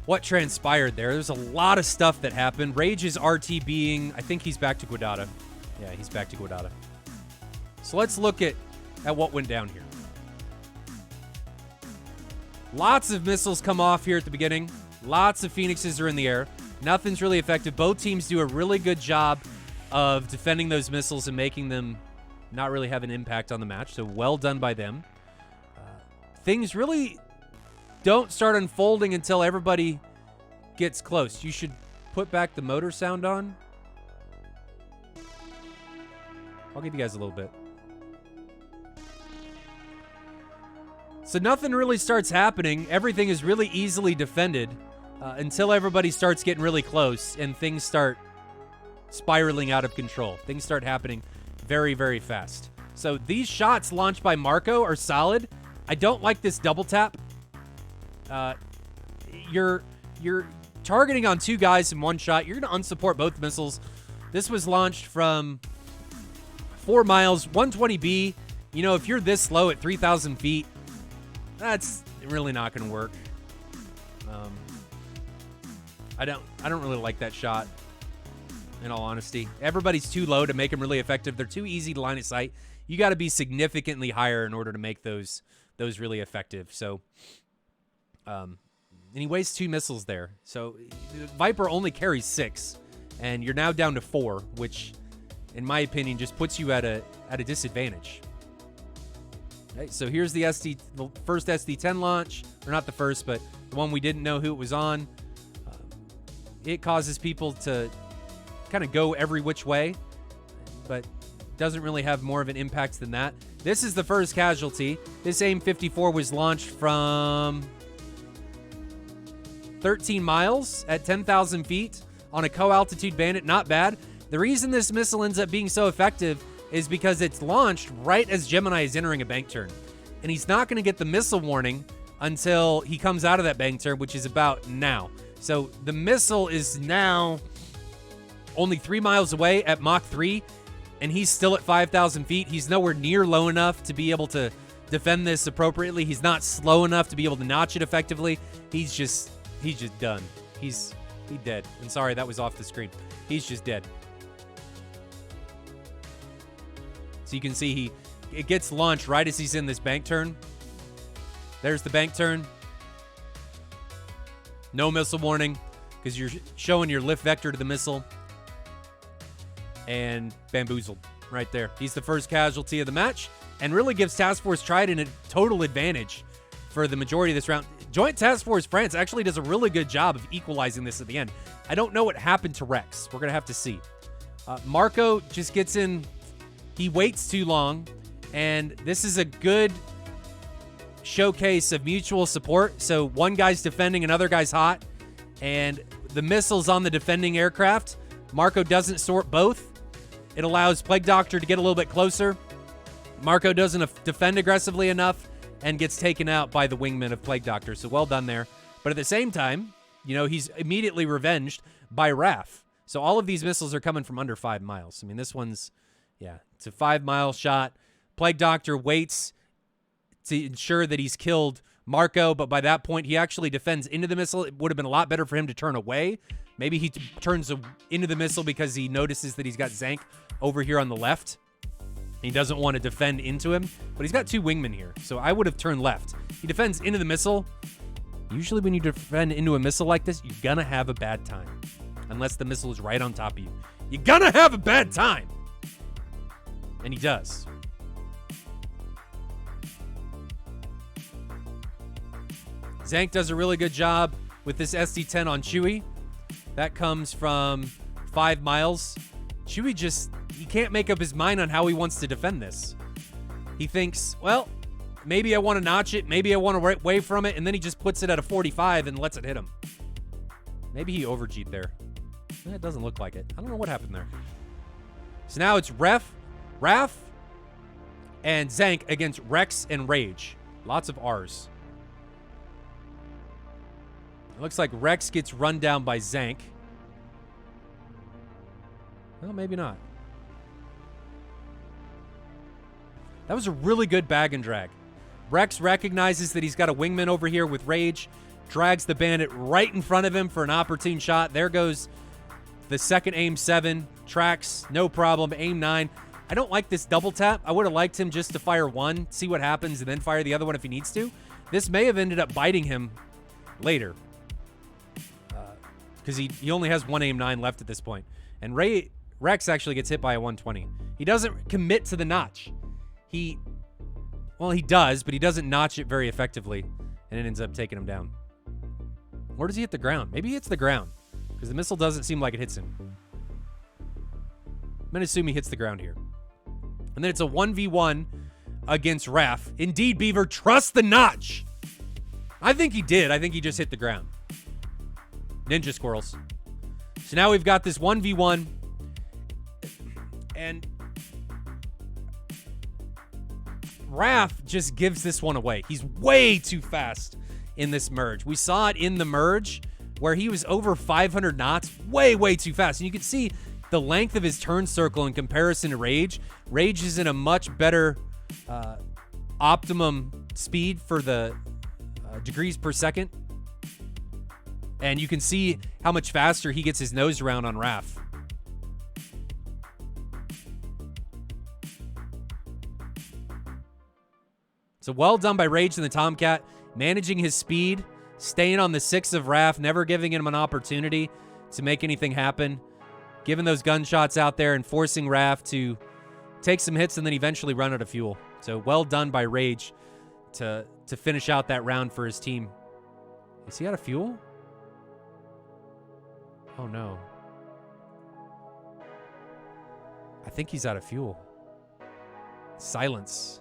what transpired there. There's a lot of stuff that happened. Rage is RTBing. I think he's back to Guadada. Yeah, he's back to Guadada. So let's look at what went down here. Lots of missiles come off here at the beginning. Lots of Phoenixes are in the air. Nothing's really effective. Both teams do a really good job of defending those missiles and making them not really have an impact on the match. So well done by them. Things really don't start unfolding until everybody gets close. You should put back the motor sound on. I'll give you guys a little bit. So nothing really starts happening. Everything is really easily defended until everybody starts getting really close and things start spiraling out of control. Things start happening very, very fast. So these shots launched by Marco are solid. I don't like this double tap. You're targeting on two guys in one shot. You're going to unsupport both missiles. This was launched from 4 miles, 120B. You know, if you're this low at 3,000 feet, that's really not going to work. I don't really like that shot, in all honesty. Everybody's too low to make them really effective. They're too easy to line of sight. You got to be significantly higher in order to make those really effective. So, and he wastes 2 missiles there. So Viper only carries 6, and you're now down to 4, which, in my opinion, just puts you at a disadvantage. Okay, so here's the first SD-10 launch, or not the first, but the one we didn't know who it was on. It causes people to kind of go every which way, but doesn't really have more of an impact than that. This is the first casualty. This AIM-54 was launched from 13 miles at 10,000 feet on a co-altitude Bandit. Not bad. The reason this missile ends up being so effective is because it's launched right as Gemini is entering a bank turn. And he's not going to get the missile warning until he comes out of that bank turn, which is about now. So the missile is now only 3 miles away at Mach 3, and he's still at 5,000 feet. He's nowhere near low enough to be able to defend this appropriately. He's not slow enough to be able to notch it effectively. He's just done. He's dead. And sorry, that was off the screen. He's just dead. So you can see it gets launched right as he's in this bank turn. There's the bank turn. No missile warning because you're showing your lift vector to the missile. And bamboozled right there. He's the first casualty of the match and really gives Task Force Trident a total advantage for the majority of this round. Joint Task Force France actually does a really good job of equalizing this at the end. I don't know what happened to Rex. We're going to have to see. Marco just gets in. He waits too long, and this is a good showcase of mutual support. So one guy's defending, another guy's hot, and the missile's on the defending aircraft. Marco doesn't sort both. It allows Plague Doctor to get a little bit closer. Marco doesn't defend aggressively enough and gets taken out by the wingman of Plague Doctor. So well done there. But at the same time, you know, he's immediately revenged by RAF. So all of these missiles are coming from under 5 miles. I mean, this one's, yeah, it's a 5-mile shot. Plague Doctor waits to ensure that he's killed Marco, but by that point, he actually defends into the missile. It would have been a lot better for him to turn away. Maybe he turns into the missile because he notices that he's got Zank over here on the left. He doesn't want to defend into him, but he's got 2 wingmen here, so I would have turned left. He defends into the missile. Usually when you defend into a missile like this, you're going to have a bad time. Unless the missile is right on top of you. You're going to have a bad time. And he does. Zank does a really good job with this SD-10 on Chewie. That comes from 5 miles. Chewie he can't make up his mind on how he wants to defend this. He thinks, well, maybe I want to notch it. Maybe I want to right away from it. And then he just puts it at a 45 and lets it hit him. Maybe he over-G'd there. It doesn't look like it. I don't know what happened there. So now it's Raph, and Zank against Rex and Rage. Lots of R's. It looks like Rex gets run down by Zank. Well, maybe not. That was a really good bag and drag. Rex recognizes that he's got a wingman over here with Rage, drags the bandit right in front of him for an opportune shot. There goes the second aim 7, tracks, no problem, aim 9. I don't like this double tap. I would have liked him just to fire 1, see what happens, and then fire the other one if he needs to. This may have ended up biting him later. Because he only has 1 aim 9 left at this point. And Rex actually gets hit by a 120. He doesn't commit to the notch. He does, but he doesn't notch it very effectively, and it ends up taking him down. Or does he hit the ground? Maybe he hits the ground, because the missile doesn't seem like it hits him. I'm going to assume he hits the ground here. And then it's a 1v1 against Raph. Indeed, Beaver, trust the notch. I think he did. I think he just hit the ground. Ninja squirrels. So now we've got this 1v1. And Raph just gives this one away. He's way too fast in this merge. We saw it in the merge where he was over 500 knots. Way, way too fast. And you can see the length of his turn circle in comparison to Rage. Rage is in a much better optimum speed for the degrees per second. And you can see how much faster he gets his nose around on Raph. So well done by Rage and the Tomcat, managing his speed, staying on the 6 of Raph, never giving him an opportunity to make anything happen, giving those gunshots out there and forcing Raph to take some hits and then eventually run out of fuel. So well done by Rage to finish out that round for his team. Is he out of fuel? Oh, no. I think he's out of fuel. Silence.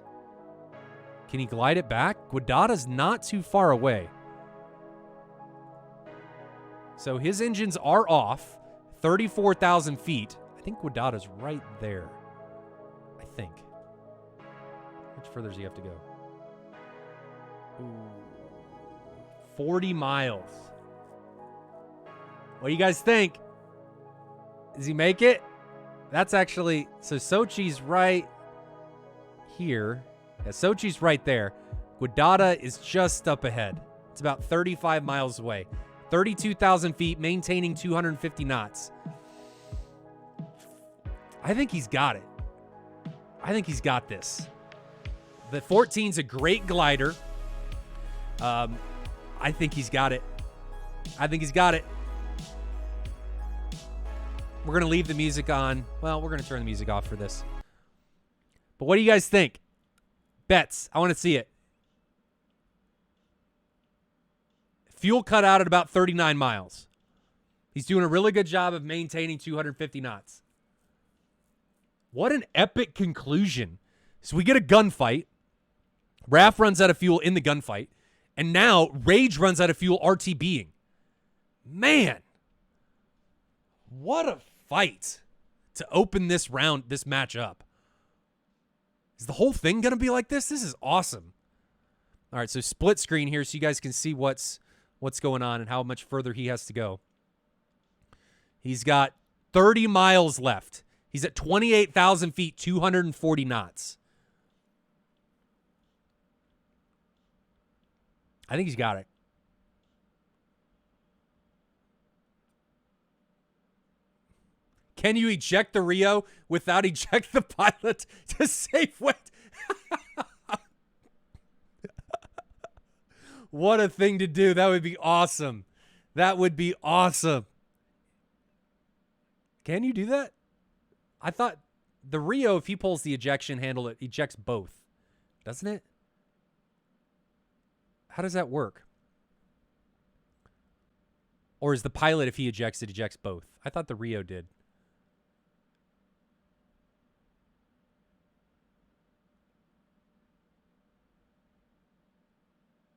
Can he glide it back? Guadada's not too far away. So his engines are off. 34,000 feet. I think Guadada's right there. I think. How much further does he have to go? Ooh. 40 miles. What do you guys think? Does he make it? That's actually... So Sochi's right here. Yeah, Sochi's right there. Guadada is just up ahead. It's about 35 miles away. 32,000 feet, maintaining 250 knots. I think he's got it. I think he's got this. The 14's a great glider. I think he's got it. I think he's got it. We're going to leave the music on. Well, we're going to turn the music off for this. But what do you guys think? Bets. I want to see it. Fuel cut out at about 39 miles. He's doing a really good job of maintaining 250 knots. What an epic conclusion. So we get a gunfight. Raph runs out of fuel in the gunfight. And now Rage runs out of fuel RTBing. Man. What a fight to open this round, this match up. Is the whole thing going to be like this? This is awesome. All right, so split screen here so you guys can see what's going on and how much further he has to go. He's got 30 miles left. He's at 28,000 feet, 240 knots. I think he's got it. Can you eject the Rio without eject the pilot to save weight? What a thing to do. That would be awesome. That would be awesome. Can you do that? I thought the Rio, if he pulls the ejection handle, it ejects both. Doesn't it? How does that work? Or is the pilot, if he ejects, it ejects both? I thought the Rio did.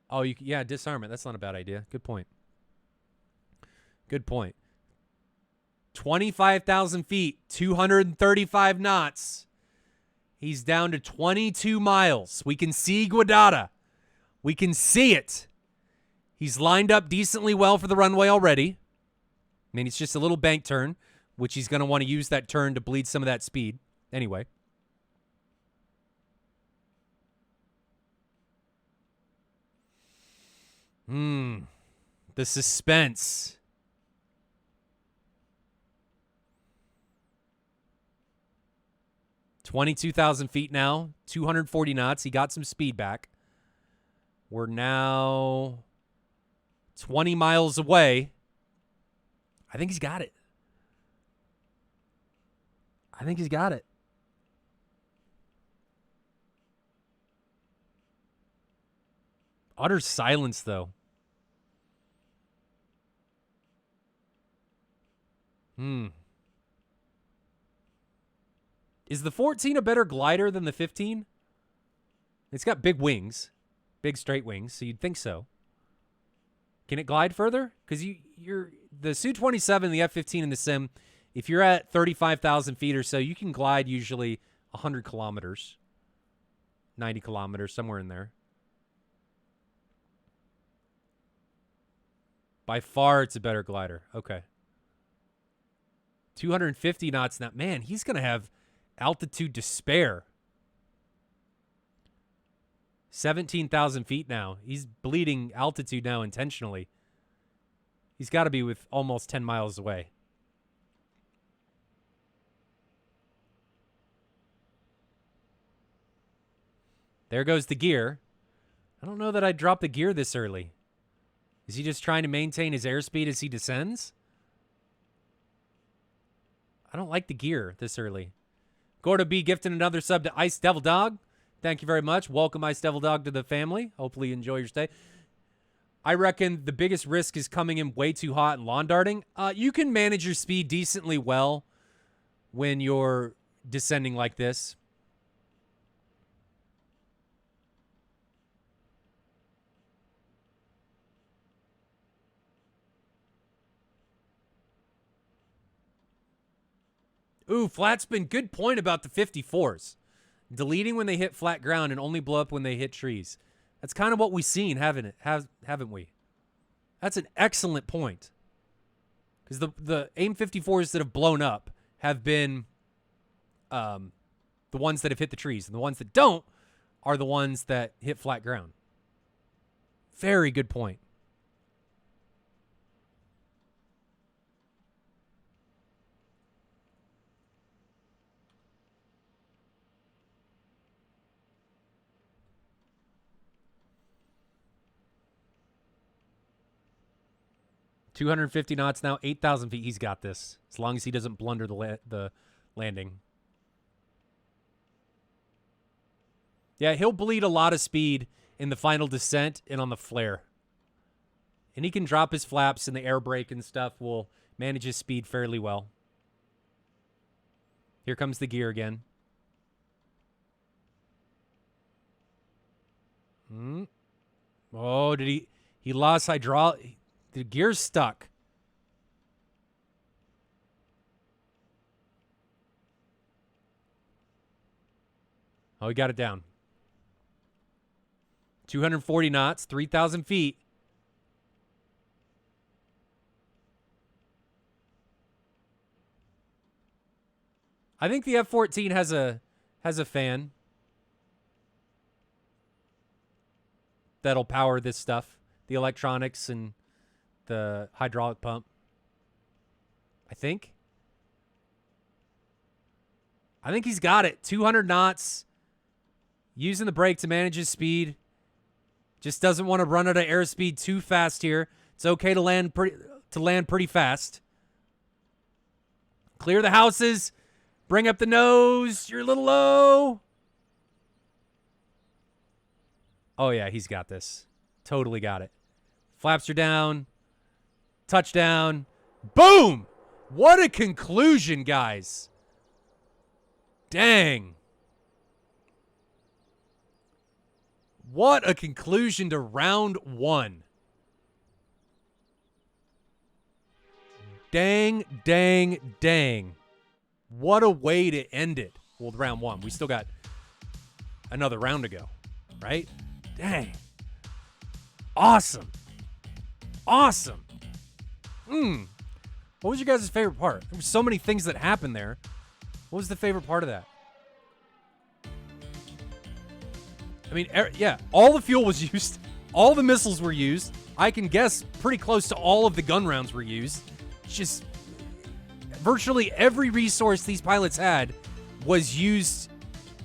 Oh, yeah, disarm it. That's not a bad idea. Good point. Good point. 25,000 feet, 235 knots. He's down to 22 miles. We can see Guadada. We can see it. He's lined up decently well for the runway already. I mean, it's just a little bank turn, which he's going to want to use that turn to bleed some of that speed. Anyway. The suspense. $22,000 feet now, 240 knots. He got some speed back. We're now 20 miles away. I think he's got it. I think he's got it. Utter silence, though. Is the 14 a better glider than the 15? It's got big wings. Big straight wings, so you'd think so. Can it glide further? Because you're the Su-27, the F-15, and the Sim, if you're at 35,000 feet or so, you can glide usually 100 kilometers. 90 kilometers, somewhere in there. By far, it's a better glider. Okay. 250 knots now. Man, he's going to have altitude to spare. 17,000 feet now. He's bleeding altitude now intentionally. He's got to be with almost 10 miles away. There goes the gear. I don't know that I'd drop the gear this early. Is he just trying to maintain his airspeed as he descends? I don't like the gear this early. Gordo B gifting another sub to Ice Devil Dog. Thank you very much. Welcome, Ice Devil Dog, to the family. Hopefully you enjoy your stay. I reckon the biggest risk is coming in way too hot and lawn darting. You can manage your speed decently well when you're descending like this. Ooh, flat spin. Good point about the 54s. Deleting when they hit flat ground and only blow up when they hit trees. That's kind of what we've seen, haven't we? That's an excellent point. Because the AIM 54s that have blown up have been the ones that have hit the trees. And the ones that don't are the ones that hit flat ground. Very good point. $250 knots now, 8,000 feet. He's got this, as long as he doesn't blunder the landing. Yeah, he'll bleed a lot of speed in the final descent and on the flare. And he can drop his flaps, and the air brake and stuff will manage his speed fairly well. Here comes the gear again. Oh, did he lost hydraulic? The gear's stuck. Oh, he got it down. 240 knots, 3,000 feet. I think the F-14 has a fan that'll power this stuff, the electronics and the hydraulic pump. I think. I think he's got it. 200 knots. Using the brake to manage his speed. Just doesn't want to run out of airspeed too fast here. It's okay to land pretty fast. Clear the houses. Bring up the nose. You're a little low. Oh, yeah, he's got this. Totally got it. Flaps are down. Touchdown. Boom! What a conclusion, guys. Dang. What a conclusion to round one. Dang, dang, dang. What a way to end it. Well, round one. We still got another round to go, right? Dang. Awesome. Awesome. What was your guys' favorite part? There were so many things that happened there. What was the favorite part of that? I mean, yeah, all the fuel was used. All the missiles were used. I can guess pretty close to all of the gun rounds were used. It's just virtually every resource these pilots had was used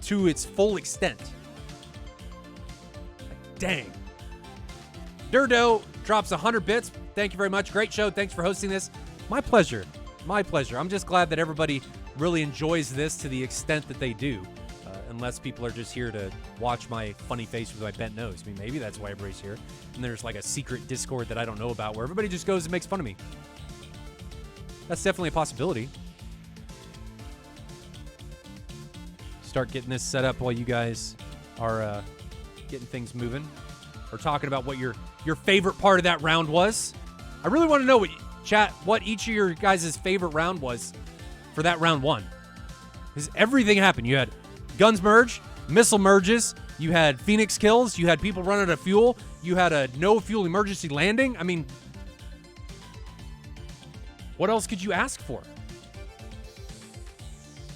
to its full extent. Like, dang. Durdo drops 100 bits. Thank you very much. Great show. Thanks for hosting this. My pleasure. My pleasure. I'm just glad that everybody really enjoys this to the extent that they do. Unless people are just here to watch my funny face with my bent nose. I mean, maybe that's why everybody's here. And there's like a secret Discord that I don't know about where everybody just goes and makes fun of me. That's definitely a possibility. Start getting this set up while you guys are getting things moving. Or talking about what your favorite part of that round was. I really want to know what each of your guys' favorite round was for that round one. Because everything happened. You had guns merge, missile merges, you had Phoenix kills, you had people run out of fuel, you had a no fuel emergency landing. I mean, what else could you ask for?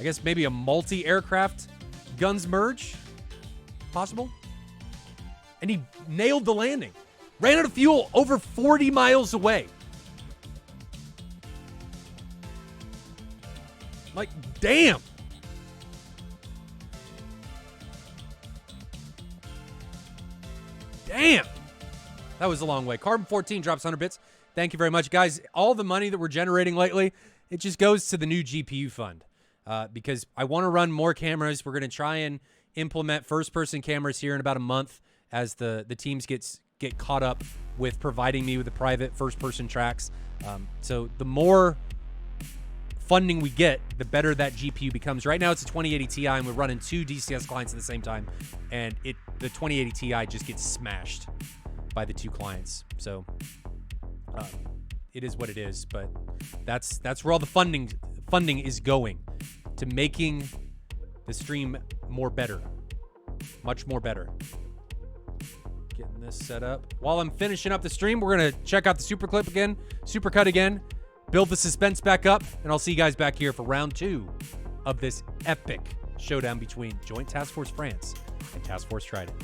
I guess maybe a multi-aircraft guns merge? Possible? And he nailed the landing. Ran out of fuel over 40 miles away. Like, damn. Damn. That was a long way. Carbon 14 drops 100 bits. Thank you very much, guys. All the money that we're generating lately, it just goes to the new GPU fund because I want to run more cameras. We're going to try and implement first-person cameras here in about a month as the teams get caught up with providing me with the private first-person tracks. So the more funding we get, the better that GPU becomes. Right now it's a 2080 Ti, and we're running two DCS clients at the same time, and the 2080 Ti just gets smashed by the two clients. So it is what it is, but that's where all the funding is going, to making the stream more better, much more better. Getting this set up. While I'm finishing up the stream, we're gonna check out the supercut again, build the suspense back up, and I'll see you guys back here for round two of this epic showdown between Joint Task Force France and Task Force Trident.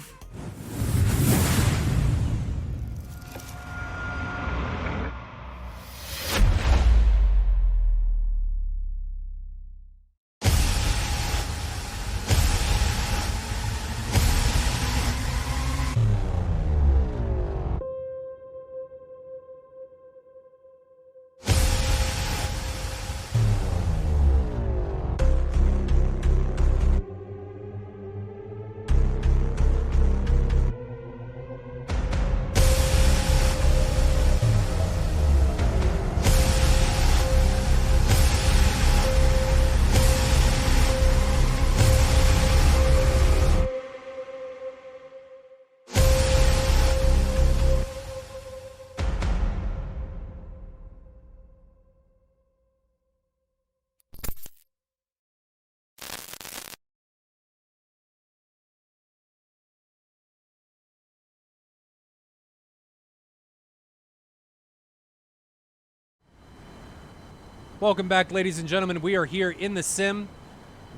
Welcome back, ladies and gentlemen. We are here in the sim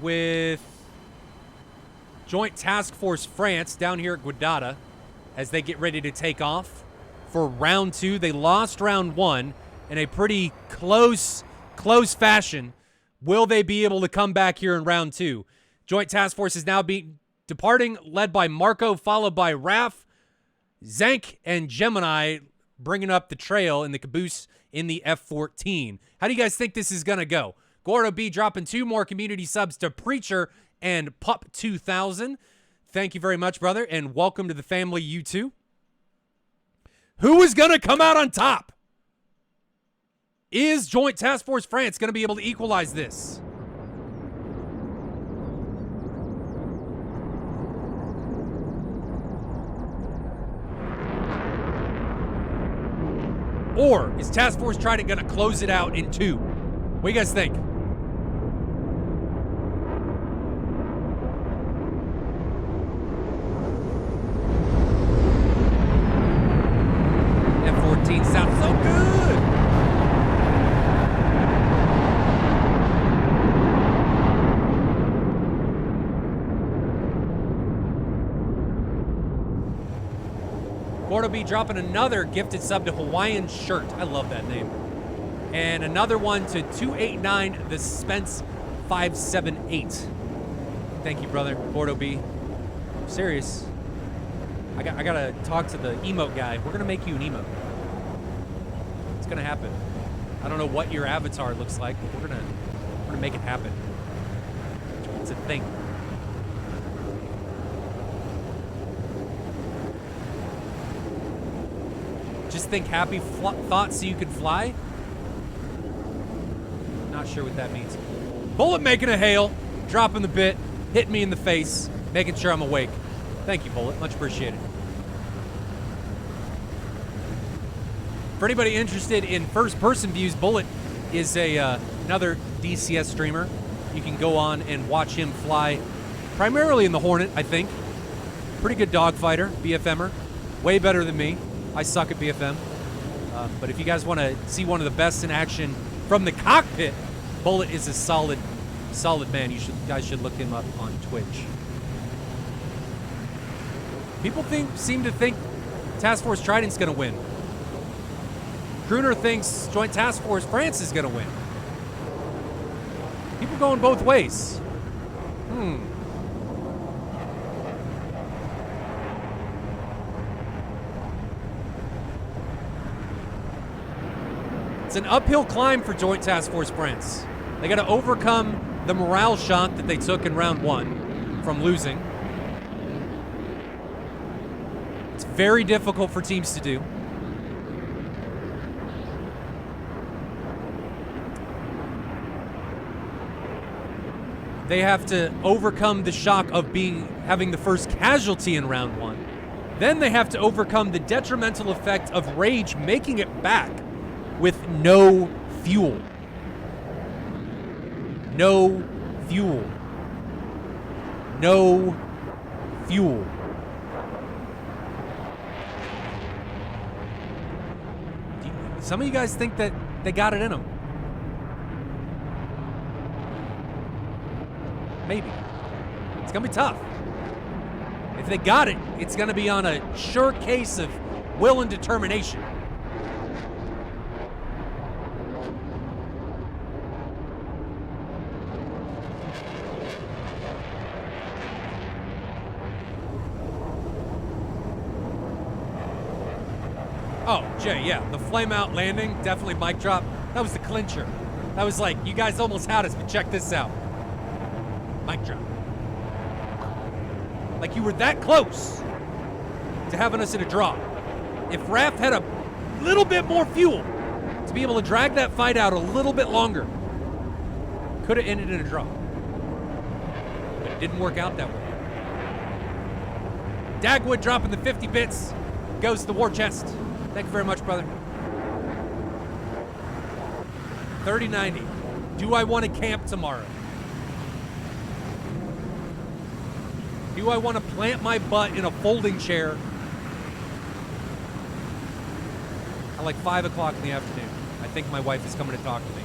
with Joint Task Force France down here at Guadada as they get ready to take off for round two. They lost round one in a pretty close fashion Will they be able to come back here in round 2? Joint Task Force is now departing, led by Marco, followed by Raf, Zank, and Gemini, bringing up the trail in the caboose in the F-14. How do you guys think this is going to go? Gordo B dropping 2 more community subs to Preacher and Pup 2000. Thank you very much, brother, and welcome to the family, you two. Who is going to come out on top? Is Joint Task Force France going to be able to equalize this? Or is Task Force Trident going to close it out in 2? What do you guys think? F-14 sounds so good. Gordo B dropping another gifted sub to Hawaiian Shirt. I love that name. And another one to 289, the Spence 578. Thank you, brother. Gordo B. I'm serious. I gotta talk to the emote guy. We're gonna make you an emote. It's gonna happen. I don't know what your avatar looks like, but we're gonna make it happen. It's a thing. Just think happy thoughts so you can fly? Not sure what that means. Bullet making a hail, dropping the bit, hitting me in the face, making sure I'm awake. Thank you, Bullet. Much appreciated. For anybody interested in first-person views, Bullet is another DCS streamer. You can go on and watch him fly primarily in the Hornet, I think. Pretty good dogfighter, BFMer. Way better than me. I suck at BFM. But if you guys want to see one of the best in action from the cockpit, Bullet is a solid man. You guys should look him up on Twitch. People seem to think Task Force Trident's going to win. Crooner thinks Joint Task Force France is going to win. People going both ways. It's an uphill climb for Joint Task Force France. They got to overcome the morale shock that they took in round 1 from losing. It's very difficult for teams to do. They have to overcome the shock of having the first casualty in round 1. Then they have to overcome the detrimental effect of rage making it back with no fuel. No fuel. No fuel. Some of you guys think that they got it in them. Maybe. It's going to be tough. If they got it, it's going to be on a sure case of will and determination. Oh, Jay, yeah, the flame out landing, definitely mic drop. That was the clincher. That was like, you guys almost had us, but check this out. Mic drop. Like you were that close to having us in a draw. If Raph had a little bit more fuel to be able to drag that fight out a little bit longer, could have ended in a draw. But it didn't work out that way. Dagwood dropping the 50 bits, goes to the war chest. Thank you very much, brother. 3090. Do I want to camp tomorrow? Do I want to plant my butt in a folding chair at like 5 o'clock in the afternoon? I think my wife is coming to talk to me.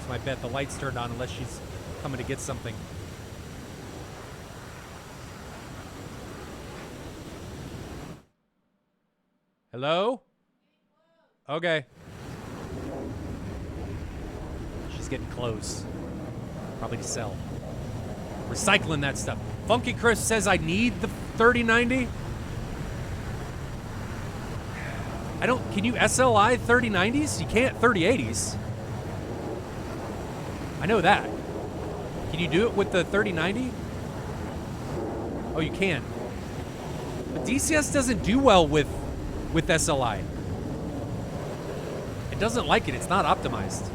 So I bet the lights turned on unless she's coming to get something. Hello? Okay. She's getting close. Probably to sell. Recycling that stuff. Funky Chris says I need the 3090. I don't. Can you SLI 3090s? You can't 3080s. I know that. Can you do it with the 3090? Oh, you can. But DCS doesn't do well with SLI. It doesn't like it. It's not optimized.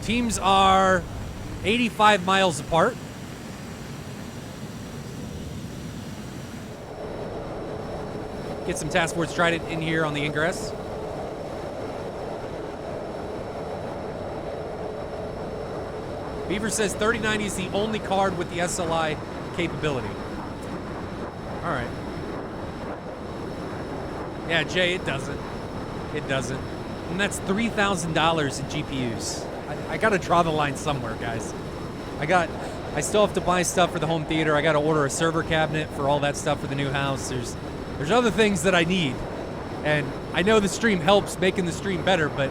Teams are 85 miles apart. Get some Task Force Trident in here on the ingress. Beaver says 3090 is the only card with the SLI capability. All right. Yeah, Jay, it doesn't. It doesn't. And that's $3,000 in GPUs. I got to draw the line somewhere, guys. I still have to buy stuff for the home theater. I got to order a server cabinet for all that stuff for the new house. There's other things that I need. And I know the stream helps making the stream better, but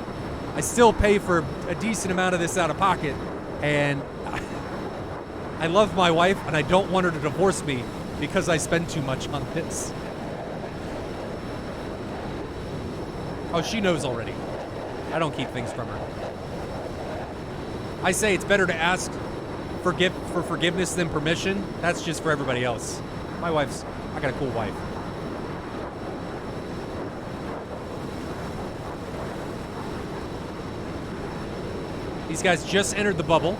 I still pay for a decent amount of this out of pocket. And I love my wife, and I don't want her to divorce me because I spend too much on this. Oh, she knows already. I don't keep things from her. I say it's better to ask for forgiveness than permission. That's just for everybody else. I got a cool wife. These guys just entered the bubble.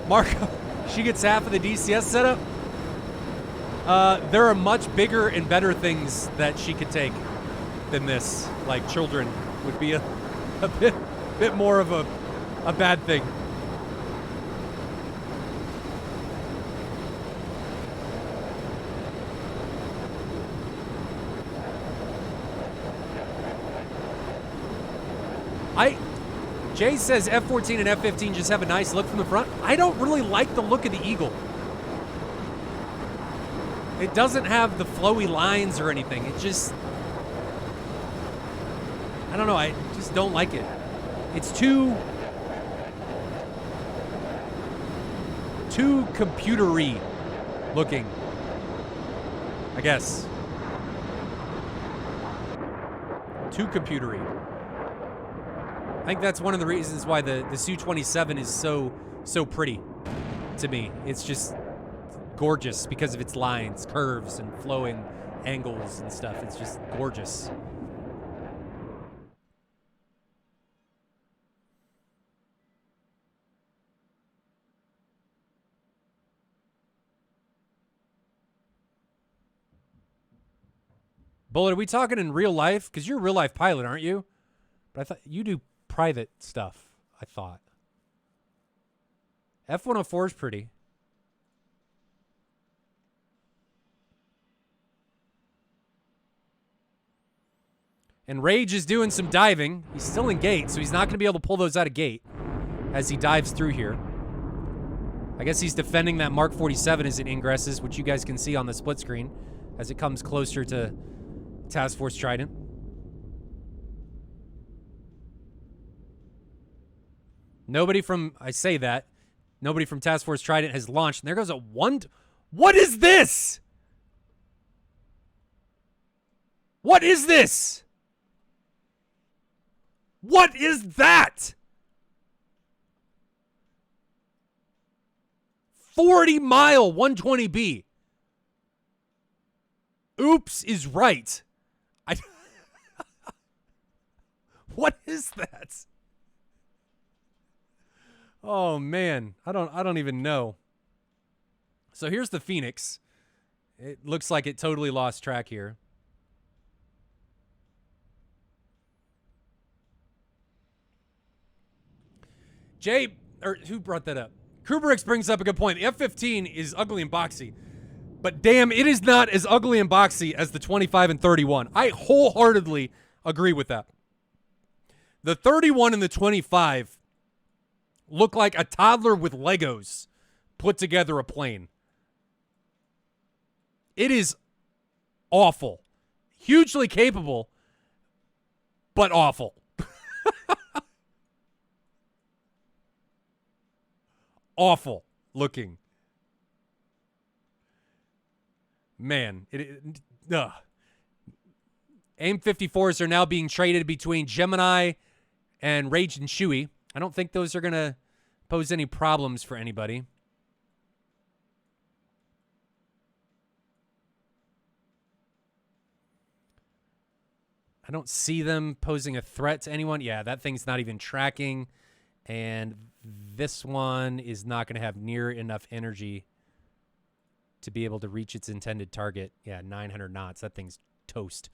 Marco, she gets half of the DCS setup. There are much bigger and better things that she could take than this. Like children would be a bit more of a bad thing. Jay says F-14 and F-15 just have a nice look from the front. I don't really like the look of the Eagle. It doesn't have the flowy lines or anything. It just... I don't know. I just don't like it. It's too computery looking, I guess. Too computery. I think that's one of the reasons why the Su-27 is so pretty to me. It's just gorgeous because of its lines, curves, and flowing angles and stuff. It's just gorgeous. Bullet, are we talking in real life? Because you're a real life pilot, aren't you? But I thought you do private stuff, I thought. F-104 is pretty. And Rage is doing some diving. He's still in gate, so he's not going to be able to pull those out of gate as he dives through here. I guess he's defending that Mark 47 as it ingresses, which you guys can see on the split screen as it comes closer to Task Force Trident. Nobody from Task Force Trident has launched. And there goes a one. What is this? What is this? What is that? 40-mile 120B. Oops is right. What is that? Oh man, I don't even know. So here's the Phoenix. It looks like it totally lost track here. Jay, or who brought that up? Kubrick brings up a good point. The F-15 is ugly and boxy, but damn, it is not as ugly and boxy as the 25 and 31. I wholeheartedly agree with that. The 31 and the 25 look like a toddler with Legos put together a plane. It is awful. Hugely capable, but awful. Awful looking. Man, AIM-54s are now being traded between Gemini and Rage and Chewie. I don't think those are going to pose any problems for anybody. I don't see them posing a threat to anyone. Yeah, that thing's not even tracking. And this one is not going to have near enough energy to be able to reach its intended target. Yeah, 900 knots. That thing's toast.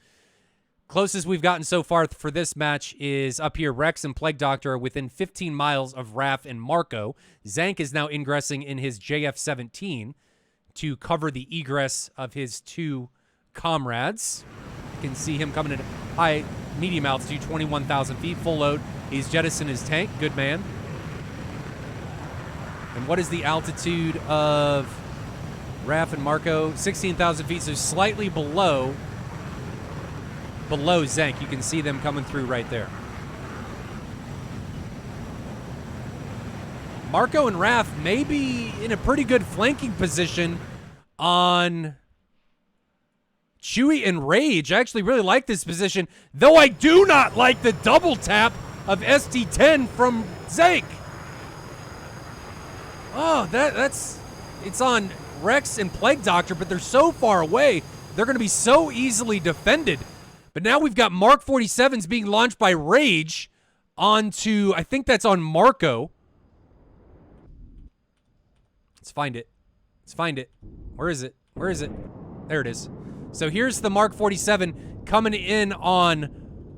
Closest we've gotten so far for this match is up here. Rex and Plague Doctor are within 15 miles of Raph and Marco. Zank is now ingressing in his JF-17 to cover the egress of his two comrades. You can see him coming in high, medium altitude, 21,000 feet, full load. He's jettisoned his tank. Good man. And what is the altitude of Raph and Marco? 16,000 feet, so slightly below Zank. You can see them coming through right there. Marco and Raph may be in a pretty good flanking position on Chewie and Rage. I actually really like this position, though I do not like the double tap of ST-10 from Zank. Oh, it's on Rex and Plague Doctor, but they're so far away. They're going to be so easily defended. But now we've got Mark 47s being launched by Rage onto, I think that's on Marco. Let's find it. Let's find it. Where is it? Where is it? There it is. So here's the Mark 47 coming in on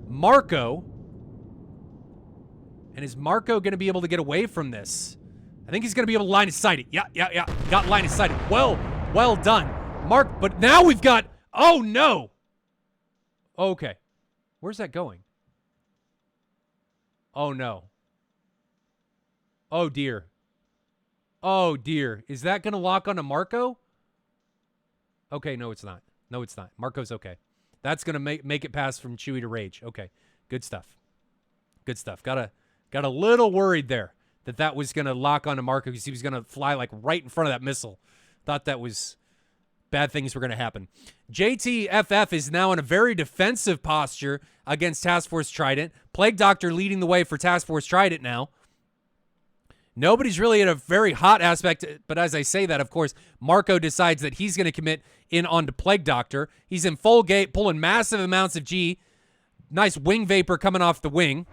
Marco. And is Marco going to be able to get away from this? I think he's going to be able to line of sight it. Yeah. Got line of sight it. Well done. Mark, but now we've got, oh no. Okay. Where's that going? Oh no. Oh dear. Oh dear. Is that going to lock onto Marco? Okay, no it's not. No it's not. Marco's okay. That's going to make it pass from Chewie to Rage. Okay. Good stuff. Good stuff. Got a little worried there that was going to lock onto Marco because he was going to fly like right in front of that missile. Thought that was bad things were going to happen. JTFF is now in a very defensive posture against Task Force Trident. Plague Doctor leading the way for Task Force Trident now. Nobody's really in a very hot aspect, but as I say that, of course, Marco decides that he's going to commit in onto Plague Doctor. He's in full gate, pulling massive amounts of G. Nice wing vapor coming off the wing.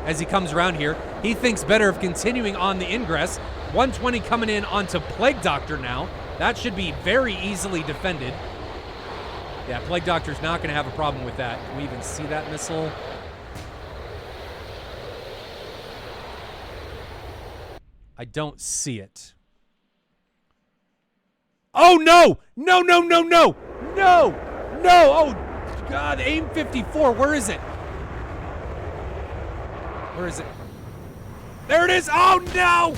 As he comes around here, he thinks better of continuing on the ingress. 120 coming in onto Plague Doctor now. That should be very easily defended. Yeah, Plague Doctor's not going to have a problem with that. Can we even see that missile? I don't see it. Oh, no! No! Oh, God, AIM-54, where is it? Where is it? There it is! Oh, no!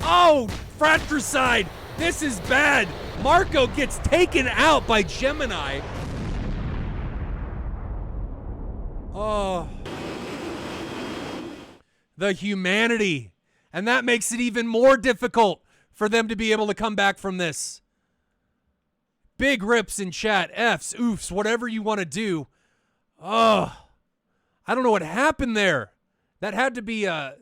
Oh, fratricide! This is bad! Marco gets taken out by Gemini. Oh. The humanity. And that makes it even more difficult for them to be able to come back from this. Big rips in chat, Fs, oofs, whatever you want to do. Oh, I don't know what happened there. That had to be a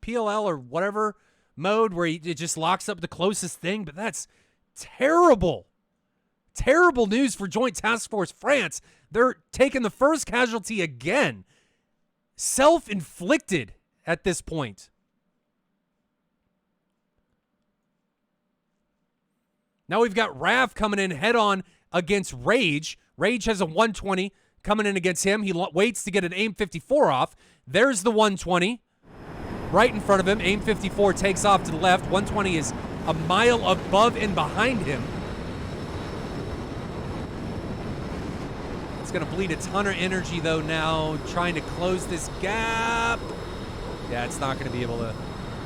PLL or whatever mode where it just locks up the closest thing, but that's terrible. Terrible news for Joint Task Force France. They're taking the first casualty again. Self-inflicted at this point. Now we've got Raph coming in head-on against Rage. Rage has a 120 coming in against him. He waits to get an AIM-54 off. There's the 120 right in front of him. AIM-54 takes off to the left. 120 is a mile above and behind him. It's going to bleed a ton of energy, though, now, trying to close this gap. Yeah, it's not going to be able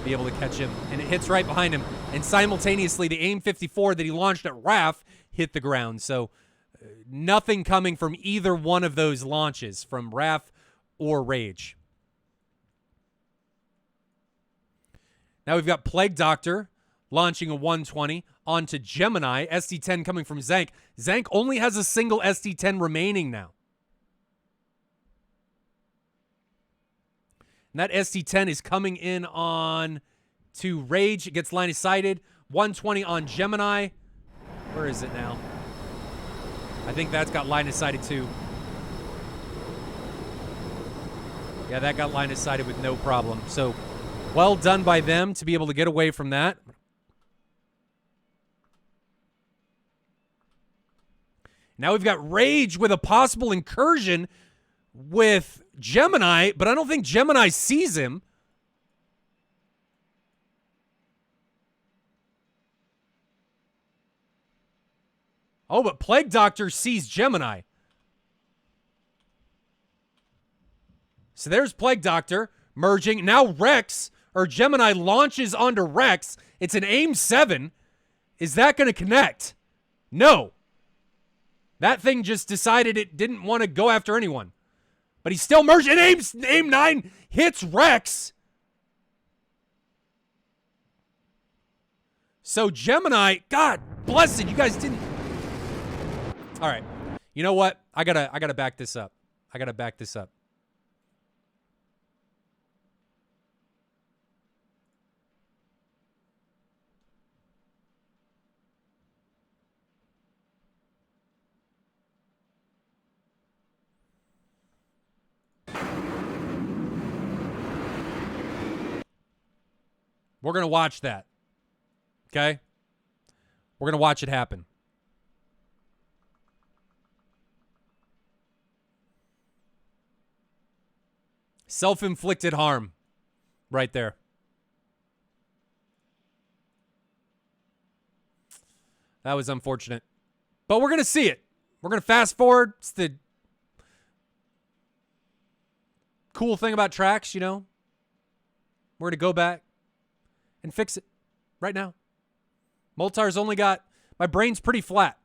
be able to catch him. And it hits right behind him. And simultaneously, the AIM-54 that he launched at RAF hit the ground. So nothing coming from either one of those launches, from RAF or Rage. Now we've got Plague Doctor launching a 120 onto Gemini. SD-10 coming from Zank. Zank only has a single SD-10 remaining now. And that SD-10 is coming in on to Rage. It gets line of sighted. 120 on Gemini. Where is it now? I think that's got line of sighted too. Yeah, that got line of sighted with no problem. So well done by them to be able to get away from that. Now we've got Rage with a possible incursion with Gemini, but I don't think Gemini sees him. Oh, but Plague Doctor sees Gemini. So there's Plague Doctor merging. Now Rex, or Gemini, launches onto Rex. It's an AIM-7. Is that going to connect? No. That thing just decided it didn't want to go after anyone. But he's still merging. AIM-9 hits Rex. So Gemini, God bless it, you guys didn't. All right. You know what? I gotta back this up. I gotta back this up. We're going to watch that. Okay? We're going to watch it happen. Self-inflicted harm right there. That was unfortunate. But we're going to see it. We're going to fast forward. It's the cool thing about tracks, you know. We're going to go back and fix it right now. Moltar's only got, my brain's pretty flat.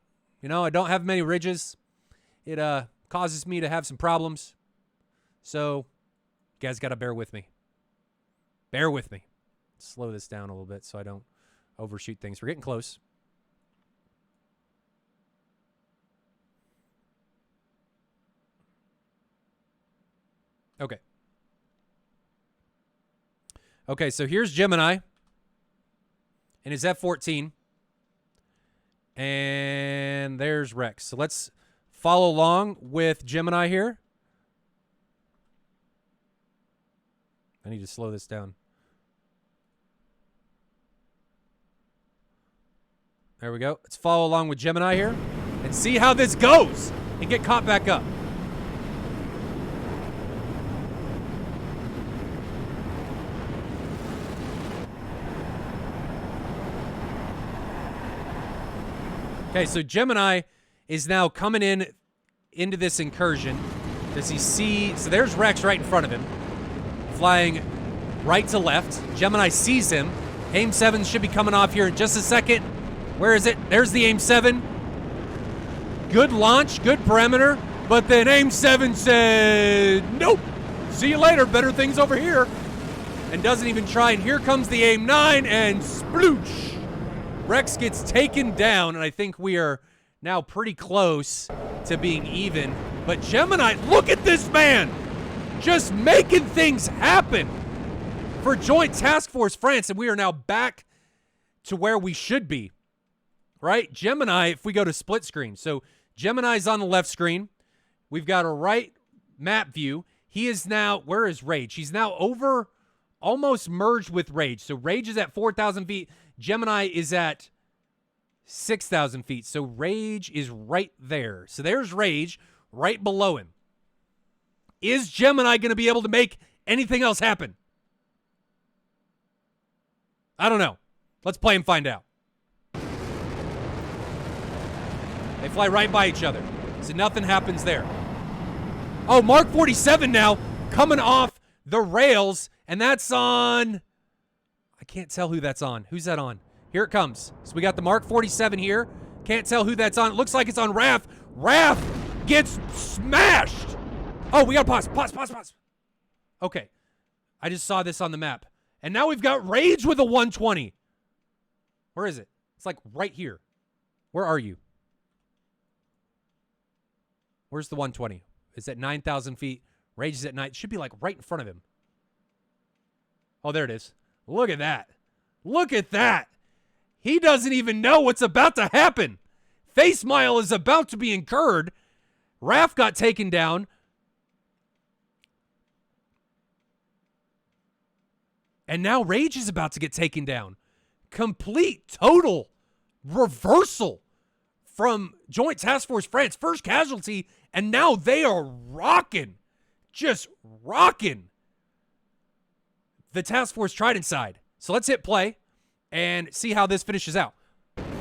You know, I don't have many ridges. It causes me to have some problems. So, you guys got to bear with me. Bear with me. Slow this down a little bit so I don't overshoot things. We're getting close. Okay. Okay, so here's Gemini and his F-14. And there's Rex. So let's follow along with Gemini here. I need to slow this down. There we go. Let's follow along with Gemini here and see how this goes and get caught back up. Okay, so Gemini is now coming into this incursion. Does he see? So there's Rex right in front of him, flying right to left. Gemini sees him. AIM-7 should be coming off here in just a second. Where is it? There's the AIM-7. Good launch, good perimeter, but then AIM-7 said, nope, see you later, better things over here. And doesn't even try, and here comes the AIM-9, and sploosh. Rex gets taken down, and I think we are now pretty close to being even. But Gemini, look at this man! Just making things happen for Joint Task Force France, and we are now back to where we should be, right? Gemini, if we go to split screen. So Gemini's on the left screen. We've got a right map view. He is now, where is Rage? He's now over, almost merged with Rage. So Rage is at 4,000 feet. Gemini is at 6,000 feet. So Rage is right there. So there's Rage right below him. Is Gemini going to be able to make anything else happen? I don't know. Let's play and find out. They fly right by each other. So nothing happens there. Oh, Mark 47 now coming off the rails. And that's on, I can't tell who that's on. Who's that on? Here it comes. So we got the Mark 47 here. Can't tell who that's on. It looks like it's on Raph. Raph gets smashed. Oh, we got to pause. Okay. I just saw this on the map. And now we've got Rage with a 120. Where is it? It's like right here. Where are you? Where's the 120? It's at 9,000 feet. Rage is at 9. It should be like right in front of him. Oh, there it is. Look at that. Look at that. He doesn't even know what's about to happen. Face Mile is about to be incurred. Raph got taken down. And now Rage is about to get taken down. Complete, total reversal from Joint Task Force France. First casualty, and now they are rocking. Just rocking the Task Force Trident side. So let's hit play and see how this finishes out.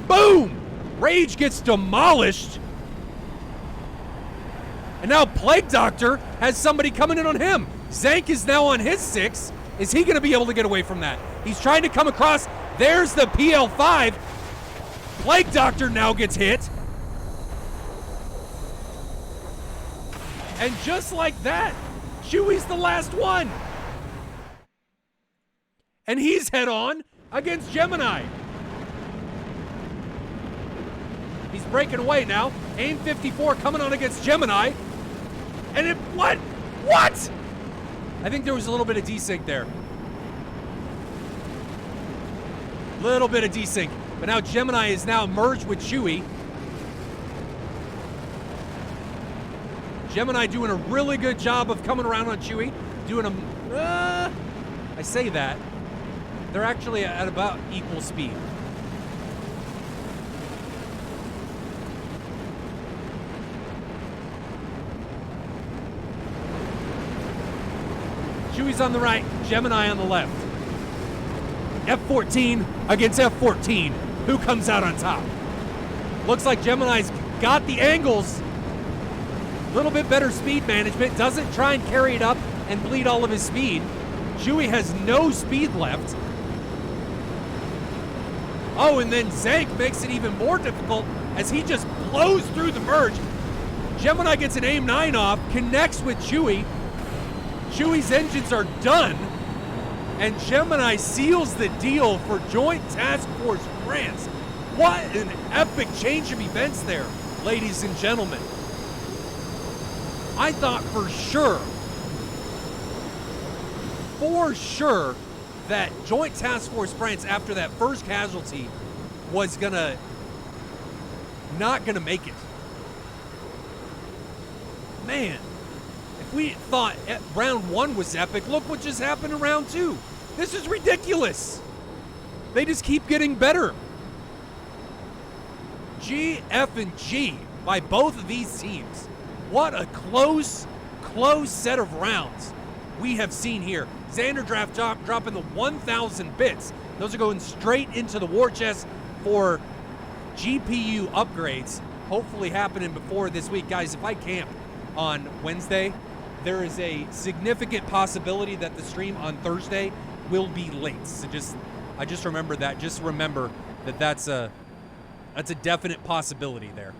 Boom! Rage gets demolished. And now Plague Doctor has somebody coming in on him. Zank is now on his 6. Is he going to be able to get away from that? He's trying to come across. There's the PL5. Plague Doctor now gets hit. And just like that, Chewie's the last one. And he's head on against Gemini. He's breaking away now. AIM 54 coming on against Gemini. And it, what? What? I think there was a little bit of desync there. Little bit of desync. But now Gemini is now merged with Chewie. Gemini doing a really good job of coming around on Chewie. Doing a, I say that. They're actually at about equal speed. Chewie's on the right, Gemini on the left. F-14 against F-14. Who comes out on top? Looks like Gemini's got the angles. A little bit better speed management. Doesn't try and carry it up and bleed all of his speed. Chewie has no speed left. Oh, and then Zank makes it even more difficult as he just blows through the merge. Gemini gets an AIM 9 off, connects with Chewie. Chewie's engines are done, and Gemini seals the deal for Joint Task Force France. What an epic change of events there, ladies and gentlemen. I thought for sure, that Joint Task Force France, after that first casualty, was not gonna make it. Man. We thought round 1 was epic. Look what just happened in round 2. This is ridiculous. They just keep getting better. G, F, and G by both of these teams. What a close set of rounds we have seen here. Xander Draft dropping the 1,000 bits. Those are going straight into the war chest for GPU upgrades. Hopefully happening before this week. Guys, if I camp on Wednesday, there is a significant possibility that the stream on Thursday will be late. So I just remember that. Just remember that that's a definite possibility there.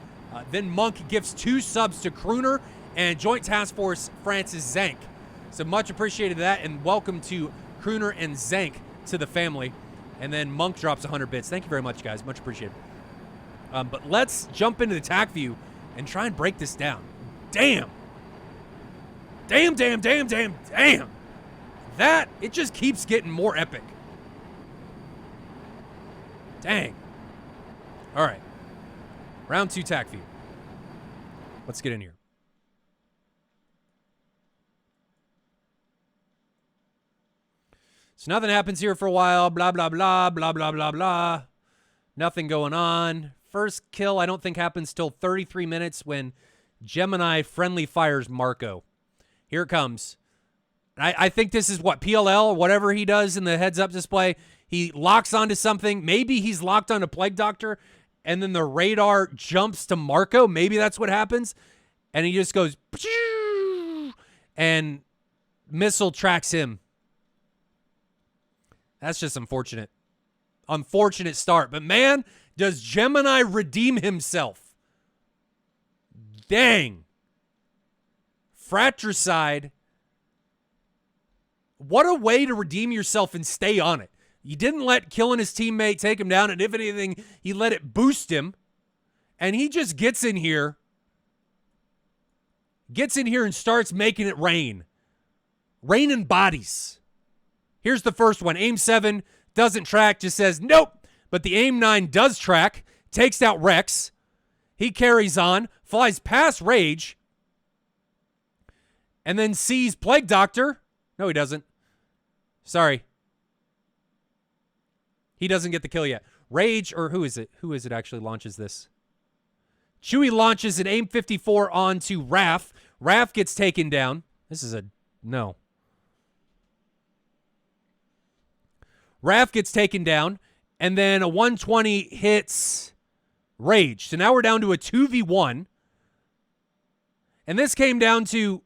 Then Monk gifts 2 subs to Crooner and Joint Task Force France's Zank. So much appreciated that, and welcome to Crooner and Zank to the family. And then Monk drops 100 bits. Thank you very much, guys. Much appreciated. But let's jump into the TAC view and try and break this down. Damn. That, it just keeps getting more epic. Dang. All right. Round 2 TAC view. Let's get in here. So nothing happens here for a while. Blah, blah, blah, blah, blah, blah, blah. Nothing going on. First kill, I don't think happens till 33 minutes when Gemini friendly fires Marco. Here it comes. I think this is what, PLL or whatever he does in the heads-up display. He locks onto something. Maybe he's locked onto Plague Doctor, and then the radar jumps to Marco. Maybe that's what happens. And he just goes, and missile tracks him. That's just unfortunate. Unfortunate start. But man, does Gemini redeem himself. Dang. Fratricide. What a way to redeem yourself and stay on it. You didn't let killing his teammate take him down, and if anything, he let it boost him. And he just gets in here and starts making it rain. Raining bodies. Here's the first one. Aim 7 doesn't track, just says nope. But the Aim 9 does track, takes out Rex. He carries on, flies past Rage, and then sees Plague Doctor. No, he doesn't. Sorry. He doesn't get the kill yet. Rage, or who is it? Who is it actually launches this? Chewie launches an Aim 54 onto Raph. Raph gets taken down. This is a no. Raph gets taken down, and then a 120 hits Rage. So now we're down to a 2v1. And this came down to,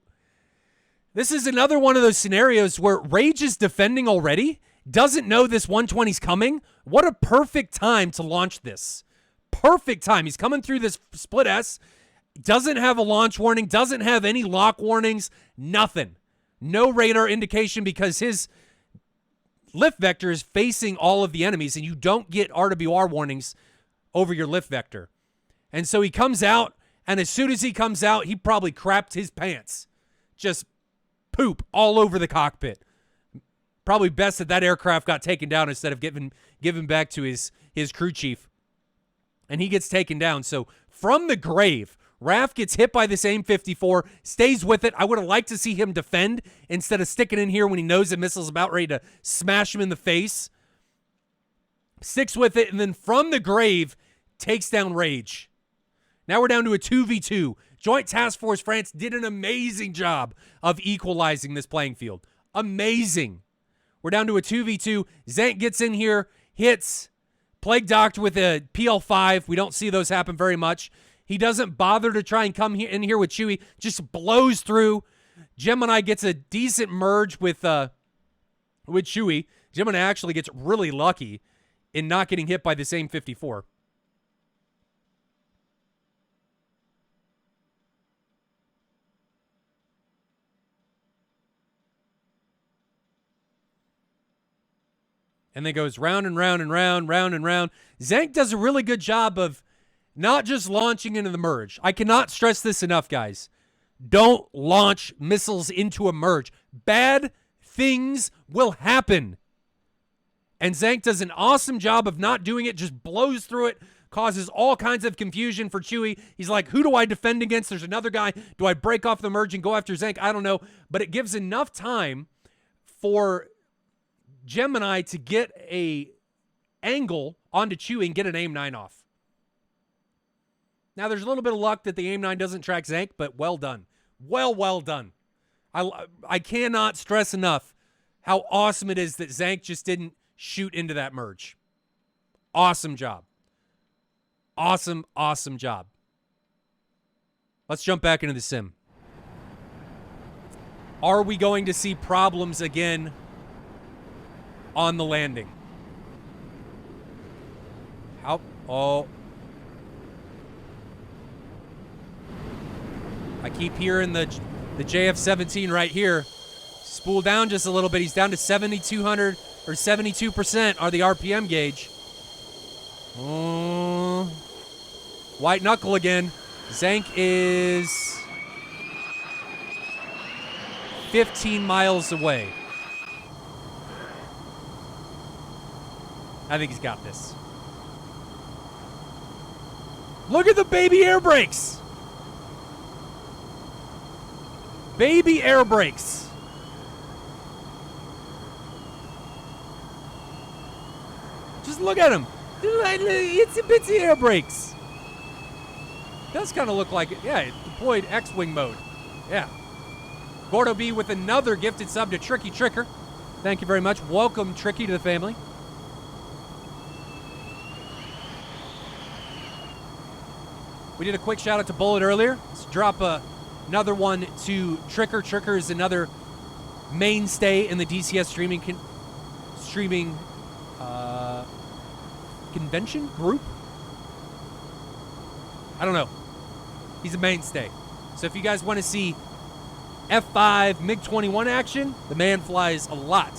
this is another one of those scenarios where Rage is defending already, doesn't know this 120's coming. What a perfect time to launch this. Perfect time. He's coming through this split S, doesn't have a launch warning, doesn't have any lock warnings, nothing. No radar indication because his lift vector is facing all of the enemies, and you don't get RWR warnings over your lift vector. And so he comes out, and as soon as he comes out, he probably crapped his pants. Just poop all over the cockpit. Probably best that aircraft got taken down instead of given back to his crew chief. And he gets taken down. So from the grave, Raph gets hit by this Aim 54, stays with it. I would have liked to see him defend instead of sticking in here when he knows the missile's about ready to smash him in the face. Sticks with it, and then from the grave, takes down Rage. Now we're down to a 2v2. Joint Task Force France did an amazing job of equalizing this playing field. Amazing. We're down to a 2v2. Zank gets in here, hits Plague Doctor with a PL5. We don't see those happen very much. He doesn't bother to try and come in here with Chewie. Just blows through. Gemini gets a decent merge with Chewie. Gemini actually gets really lucky in not getting hit by the same 54. And then goes round and round and round, round and round. Zank does a really good job of not just launching into the merge. I cannot stress this enough, guys. Don't launch missiles into a merge. Bad things will happen. And Zank does an awesome job of not doing it, just blows through it, causes all kinds of confusion for Chewie. He's like, who do I defend against? There's another guy. Do I break off the merge and go after Zank? I don't know. But it gives enough time for Gemini to get a angle onto Chewie and get an Aim 9 off. Now, there's a little bit of luck that the Aim 9 doesn't track Zank, but well done. Well done. I cannot stress enough how awesome it is that Zank just didn't shoot into that merge. Awesome job. Awesome job. Let's jump back into the sim. Are we going to see problems again on the landing? How? Oh. I keep hearing the JF-17 right here. Spool down just a little bit. He's down to 7,200 or 72% on the RPM gauge. White knuckle again. Zank is 15 miles away. I think he's got this. Look at the baby air brakes. Baby air brakes. Just look at him. Itsy bitsy air brakes. Does kind of look like it. Yeah, it deployed X-Wing mode. Yeah. Gordo B with another gifted sub to Tricky Tricker. Thank you very much. Welcome, Tricky, to the family. We did a quick shout out to Bullet earlier. Let's drop another one to Tricker. Tricker is another mainstay in the DCS streaming convention group. I don't know. He's a mainstay. So if you guys want to see F5 MiG-21 action, the man flies a lot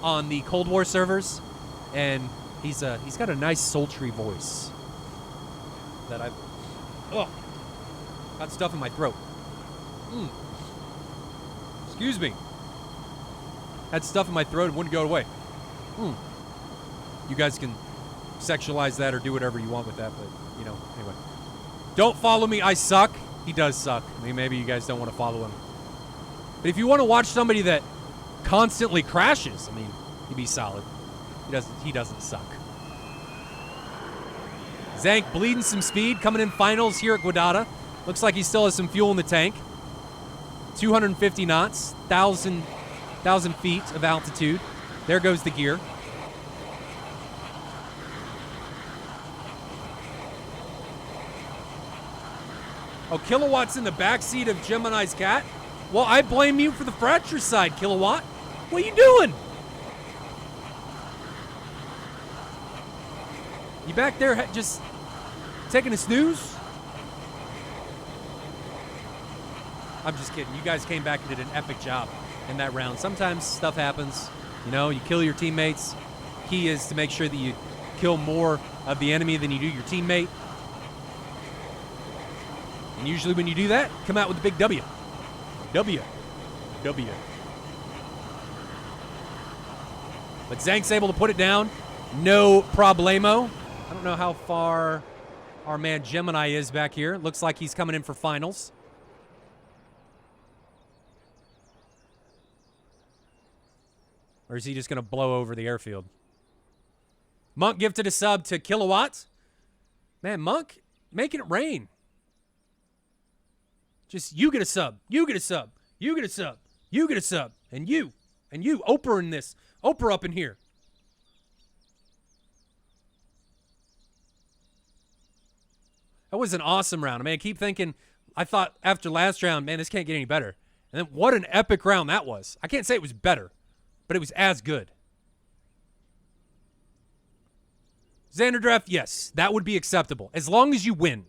on the Cold War servers, and he's got a nice sultry voice that I've got stuff in my throat. Excuse me. Had stuff in my throat and wouldn't go away. You guys can sexualize that or do whatever you want with that, but, you know, anyway. Don't follow me, I suck. He does suck. I mean, maybe you guys don't want to follow him. But if you want to watch somebody that constantly crashes, I mean, he'd be solid. He doesn't suck. Zank bleeding some speed, coming in finals here at Guadada. Looks like he still has some fuel in the tank. 250 knots, 1,000 feet of altitude. There goes the gear. Oh, Kilowatt's in the backseat of Gemini's cat? Well, I blame you for the fracture side, Kilowatt. What are you doing? You back there just taking a snooze? I'm just kidding. You guys came back and did an epic job in that round. Sometimes stuff happens. You know, you kill your teammates. Key is to make sure that you kill more of the enemy than you do your teammate. And usually when you do that, come out with a big W. W. But Zank's able to put it down. No problemo. I don't know how far our man Gemini is back here. Looks like he's coming in for finals. Or is he just going to blow over the airfield? Monk gifted a sub to Kilowatt. Man, Monk making it rain. Just you get a sub. You get a sub. You get a sub. You get a sub. And you. And you. Oprah in this. Oprah up in here. That was an awesome round. I mean, I keep thinking, I thought after last round, man, this can't get any better. And then what an epic round that was. I can't say it was better, but it was as good. Xander Draft, yes, that would be acceptable. As long as you win.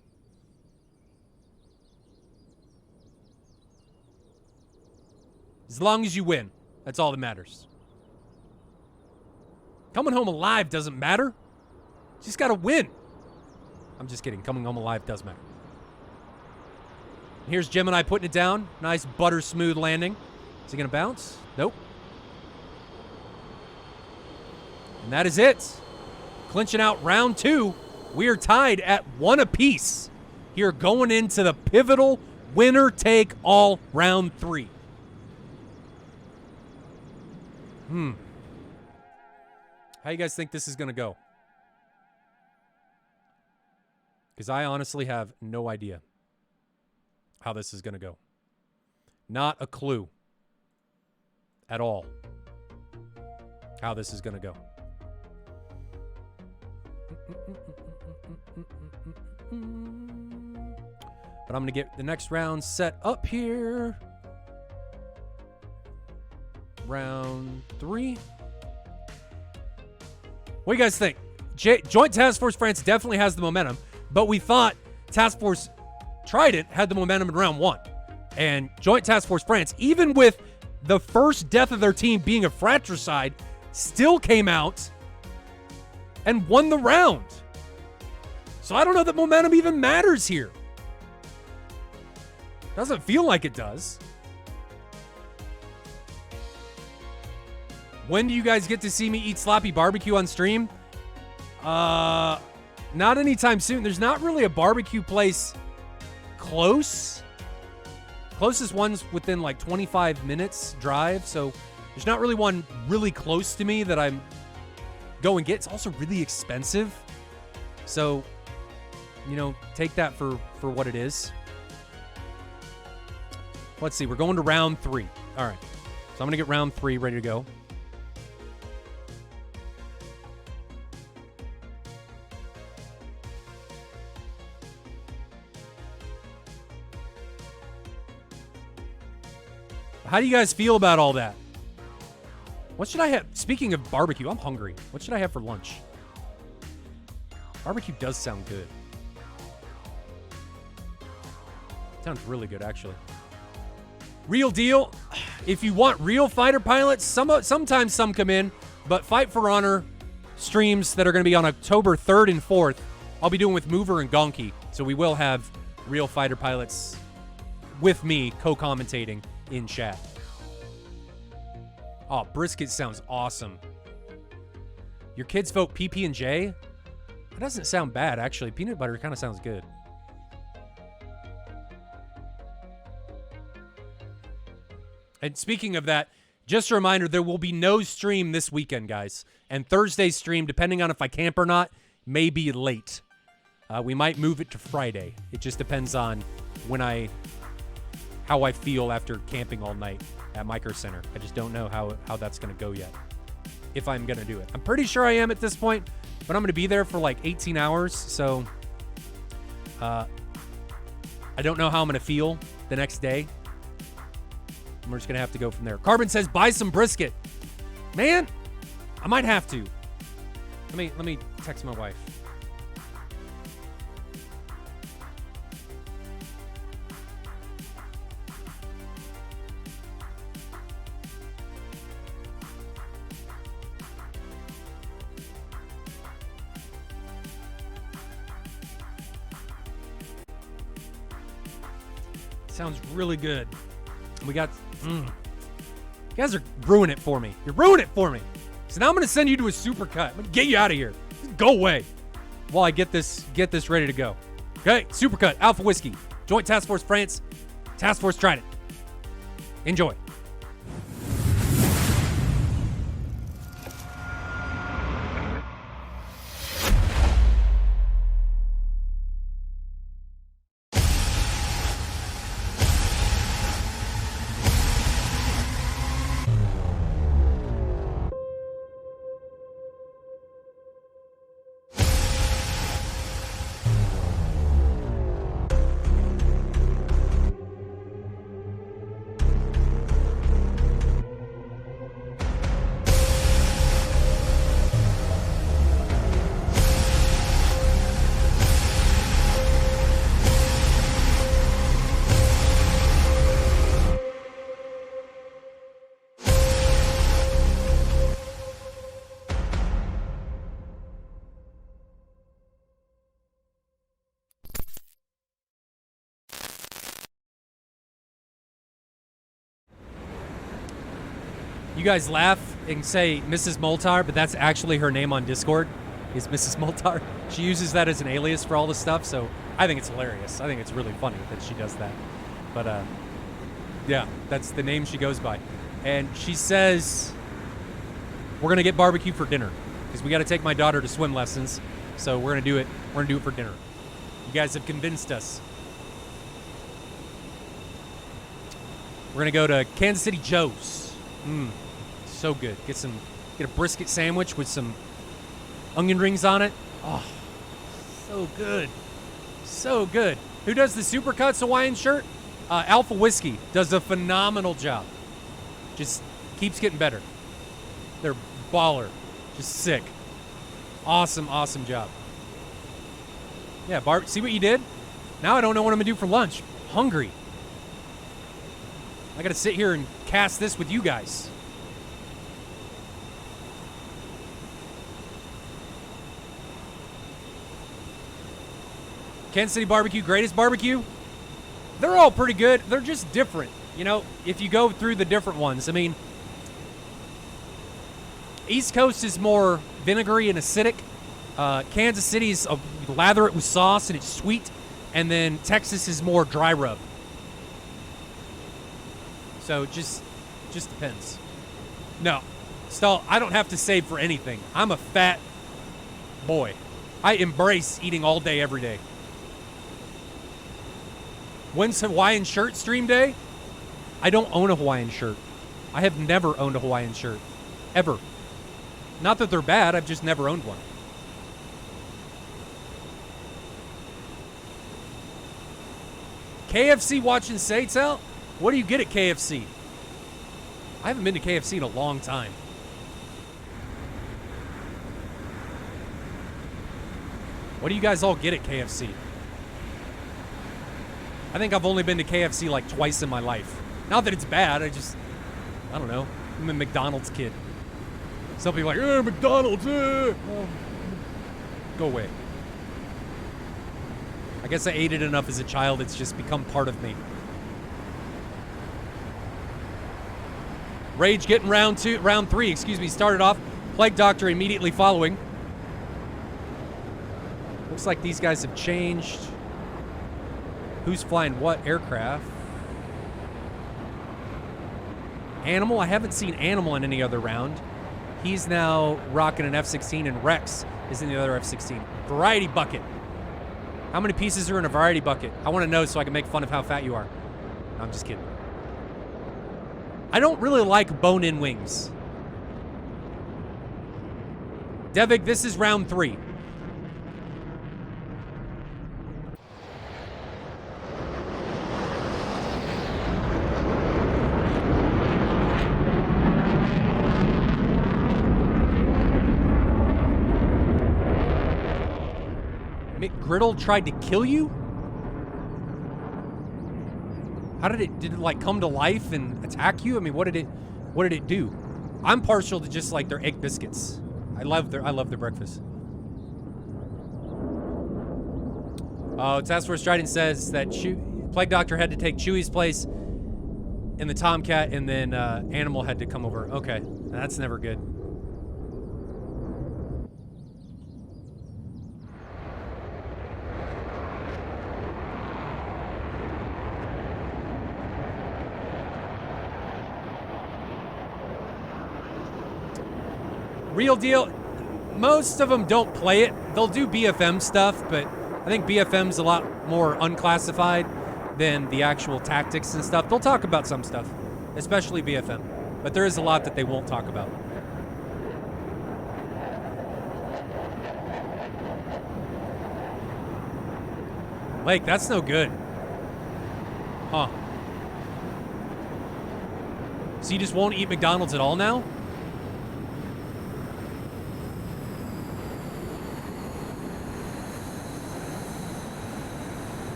As long as you win. That's all that matters. Coming home alive doesn't matter. You just got to win. I'm just kidding. Coming home alive does matter. Here's Gemini putting it down. Nice butter smooth landing. Is he going to bounce? Nope. And that is it. Clinching out round two. We are tied at 1 apiece here going into the pivotal winner-take-all round 3. How you guys think this is going to go? Because I honestly have no idea how this is going to go. Not a clue at all how this is going to go. But I'm going to get the next round set up here. Round 3. What do you guys think? Joint Task Force France definitely has the momentum, but we thought Task Force Trident had the momentum in round 1. And Joint Task Force France, even with the first death of their team being a fratricide, still came out and won the round. So I don't know that momentum even matters here. Doesn't feel like it does. When do you guys get to see me eat sloppy barbecue on stream? Not anytime soon. There's not really a barbecue place close. Closest one's within like 25 minutes drive, so there's not really one really close to me that I'm go and get. It's also really expensive. So, you know, take that for what it is. Let's see. We're going to round 3. All right. So I'm going to get round 3 ready to go. How do you guys feel about all that? What should I have? Speaking of barbecue, I'm hungry. What should I have for lunch? Barbecue does sound good. Sounds really good, actually. Real deal. If you want real fighter pilots, sometimes some come in, but Fight for Honor streams that are going to be on October 3rd and 4th, I'll be doing with Mover and Gonky. So we will have real fighter pilots with me co-commentating in chat. Oh, brisket sounds awesome. Your kids vote PB&J? That doesn't sound bad, actually. Peanut butter kind of sounds good. And speaking of that, just a reminder, there will be no stream this weekend, guys. And Thursday's stream, depending on if I camp or not, may be late. We might move it to Friday. It just depends on how I feel after camping all night at Micro Center. I just don't know how that's going to go yet, if I'm going to do it. I'm pretty sure I am at this point, but I'm going to be there for like 18 hours, so I don't know how I'm going to feel the next day. We're just going to have to go from there. Carbon says, buy some brisket. Man, I might have to. Let me text my wife. Sounds really good. We got... You guys are ruining it for me. You're ruining it for me. So now I'm going to send you to a supercut. I'm going to get you out of here. Just go away while I get this ready to go. Okay, supercut, Alpha Whiskey, Joint Task Force France, Task Force Trident. Enjoy. You guys laugh and say Mrs. Moltar, but that's actually her name on Discord, is Mrs. Moltar. She uses that as an alias for all this stuff, so I think it's hilarious. I think it's really funny that she does that. But, yeah, that's the name she goes by. And she says, we're going to get barbecue for dinner, because we got to take my daughter to swim lessons, so we're going to do it. We're going to do it for dinner. You guys have convinced us. We're going to go to Kansas City Joe's. So good. Get a brisket sandwich with some onion rings on it. Oh, so good. So good. Who does the Supercuts Hawaiian shirt? Alpha Whiskey does a phenomenal job. Just keeps getting better. They're baller. Just sick. Awesome, awesome job. Yeah, Bart, see what you did? Now I don't know what I'm going to do for lunch. Hungry. I got to sit here and cast this with you guys. Kansas City barbecue, greatest barbecue? They're all pretty good. They're just different. You know, if you go through the different ones. I mean, East Coast is more vinegary and acidic. Kansas City's lather it with sauce and it's sweet. And then Texas is more dry rub. So it just depends. No, Stall, I don't have to save for anything. I'm a fat boy. I embrace eating all day, every day. When's Hawaiian shirt stream day? I don't own a Hawaiian shirt. I have never owned a Hawaiian shirt. Ever. Not that they're bad, I've just never owned one. KFC watching SATAL? What do you get at KFC? I haven't been to KFC in a long time. What do you guys all get at KFC? I think I've only been to KFC like twice in my life. Not that it's bad, I don't know. I'm a McDonald's kid. Some people are like, McDonald's, Well, go away. I guess I ate it enough as a child, it's just become part of me. Rage getting round 3, started off. Plague Doctor immediately following. Looks like these guys have changed. Who's flying what aircraft? Animal? I haven't seen Animal in any other round. He's now rocking an F-16, and Rex is in the other F-16. Variety bucket. How many pieces are in a variety bucket? I want to know so I can make fun of how fat you are. No, I'm just kidding. I don't really like bone-in wings. Devig, this is round 3. McGriddle tried to kill you? How did it like come to life and attack you? I mean, what did it do? I'm partial to just like their egg biscuits. I love their breakfast. Task Force Trident says that Plague Doctor had to take Chewie's place in the Tomcat, and then Animal had to come over. Okay, that's never good. Real deal, most of them don't play it. They'll do BFM stuff, but I think BFM's a lot more unclassified than the actual tactics and stuff. They'll talk about some stuff, especially BFM, but there is a lot that they won't talk about. Lake, that's no good. Huh. So you just won't eat McDonald's at all now?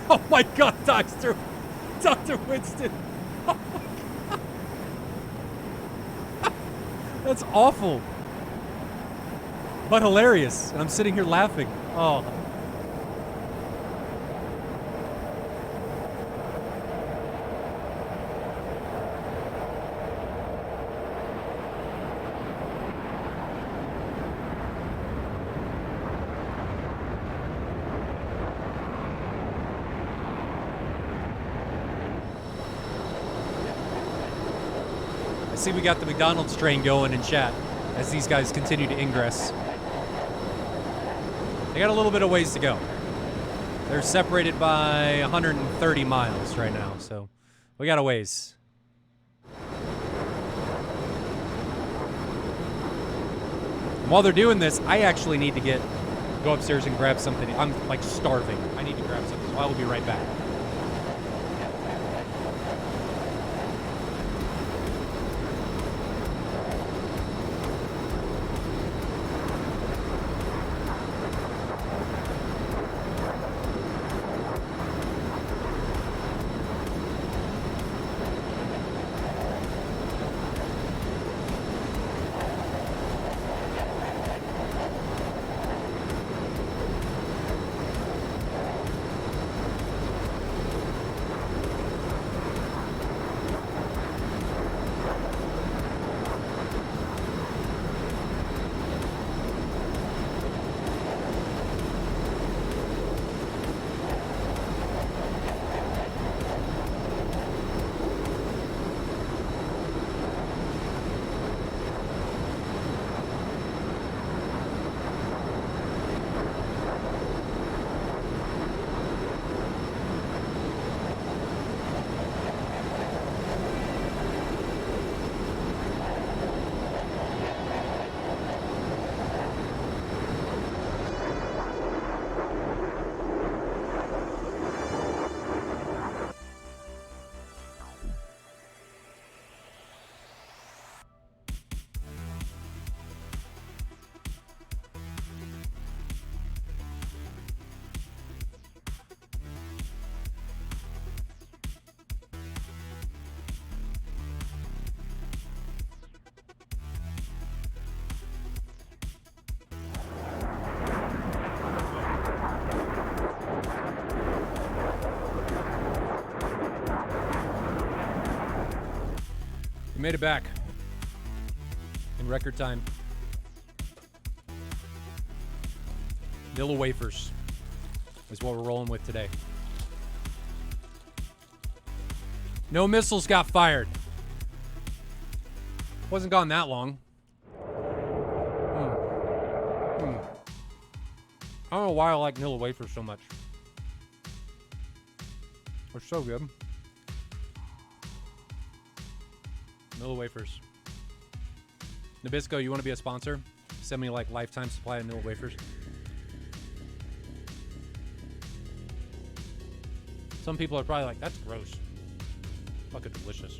Oh my God, Dr. Winston. Oh my God. That's awful. But hilarious. And I'm sitting here laughing. Oh. See, we got the McDonald's train going in chat as these guys continue to ingress. They got a little bit of ways to go. They're separated by 130 miles right now, so we got a ways. And while they're doing this, I actually need to go upstairs and grab something. I'm like starving. I need to grab something, so I will be right back. made it back in record time. Vanilla wafers is what we're rolling with today. No missiles got fired. Wasn't gone that long. I don't know why I like vanilla wafers so much. They're so good. Vanilla wafers. Nabisco, you want to be a sponsor? Send me like lifetime supply of vanilla wafers. Some people are probably like, that's gross. Fucking delicious.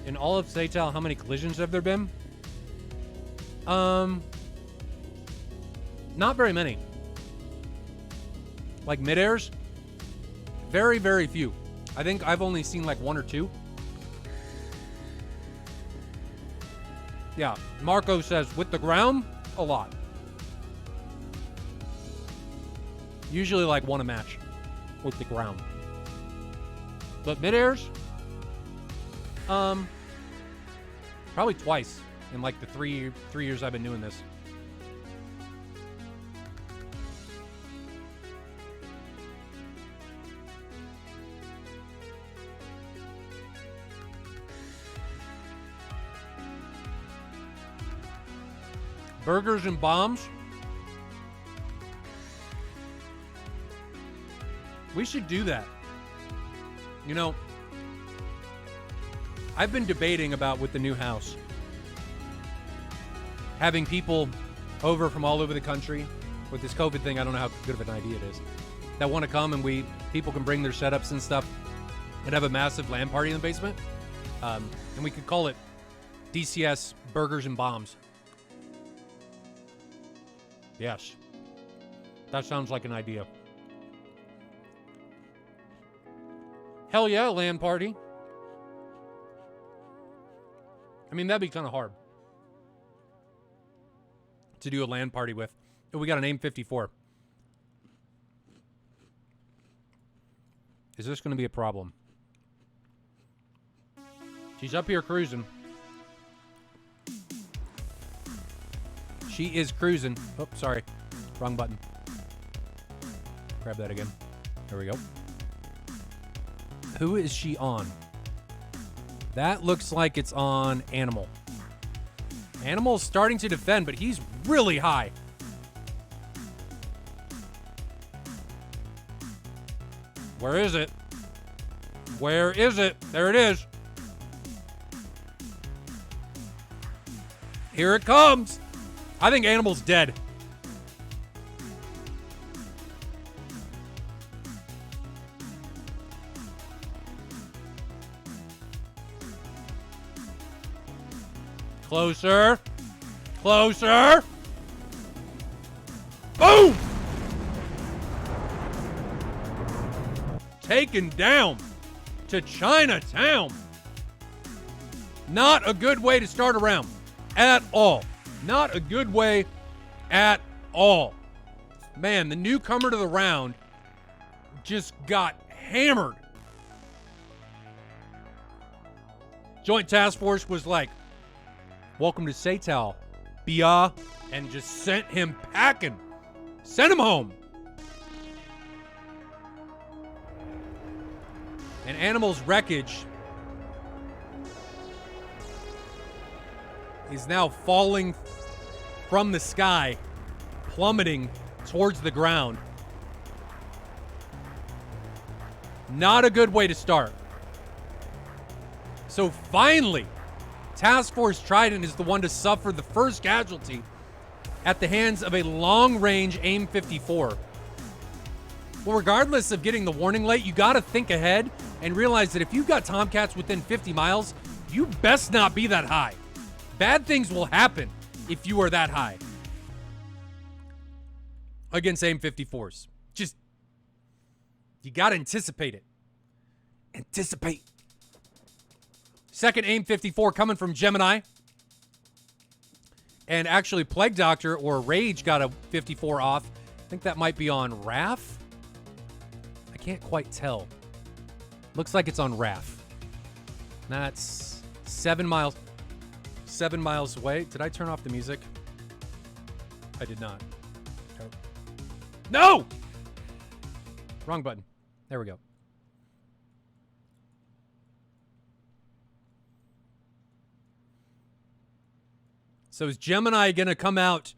In all of SATAL, how many collisions have there been? Not very many. Like mid-airs? Very, very few. I think I've only seen like one or two. Yeah, Marco says, with the ground, a lot. Usually like one a match with the ground. But mid-airs? Probably twice in like the three years I've been doing this. Burgers and bombs. We should do that. You know, I've been debating about with the new house, having people over from all over the country. With this COVID thing, I don't know how good of an idea it is, that want to come and people can bring their setups and stuff and have a massive LAN party in the basement. And we could call it DCS Burgers and Bombs. Yes. That sounds like an idea. Hell yeah, LAN party. I mean, that'd be kind of hard to do a LAN party with. Oh, we got an AIM-54. Is this going to be a problem? She's up here cruising. She is cruising. Oh, sorry. Wrong button. Grab that again. There we go. Who is she on? That looks like it's on Animal. Animal's starting to defend, but he's really high. Where is it? Where is it? There it is. Here it comes. I think Animal's dead. Closer. Closer. Boom! Taken down to Chinatown. Not a good way to start a round at all. Not a good way at all. Man, the newcomer to the round just got hammered. Joint Task Force was like, welcome to SATAL, Bia, and just sent him packing. Sent him home. And Animal's wreckage is now falling from the sky, plummeting towards the ground. Not a good way to start. So finally, Task Force Trident is the one to suffer the first casualty at the hands of a long-range AIM-54. Well, regardless of getting the warning late, you got to think ahead and realize that if you've got Tomcats within 50 miles, you best not be that high. Bad things will happen if you are that high against AIM-54s. Just, you got to anticipate it. Anticipate. Second AIM-54 coming from Gemini. And actually, Plague Doctor or Rage got a 54 off. I think that might be on RAF. can't quite tell. Looks like it's on RAF. That's 7 miles. 7 miles away. Did I turn off the music? I did not. Oh. No! Wrong button. There we go. So is Gemini going to come out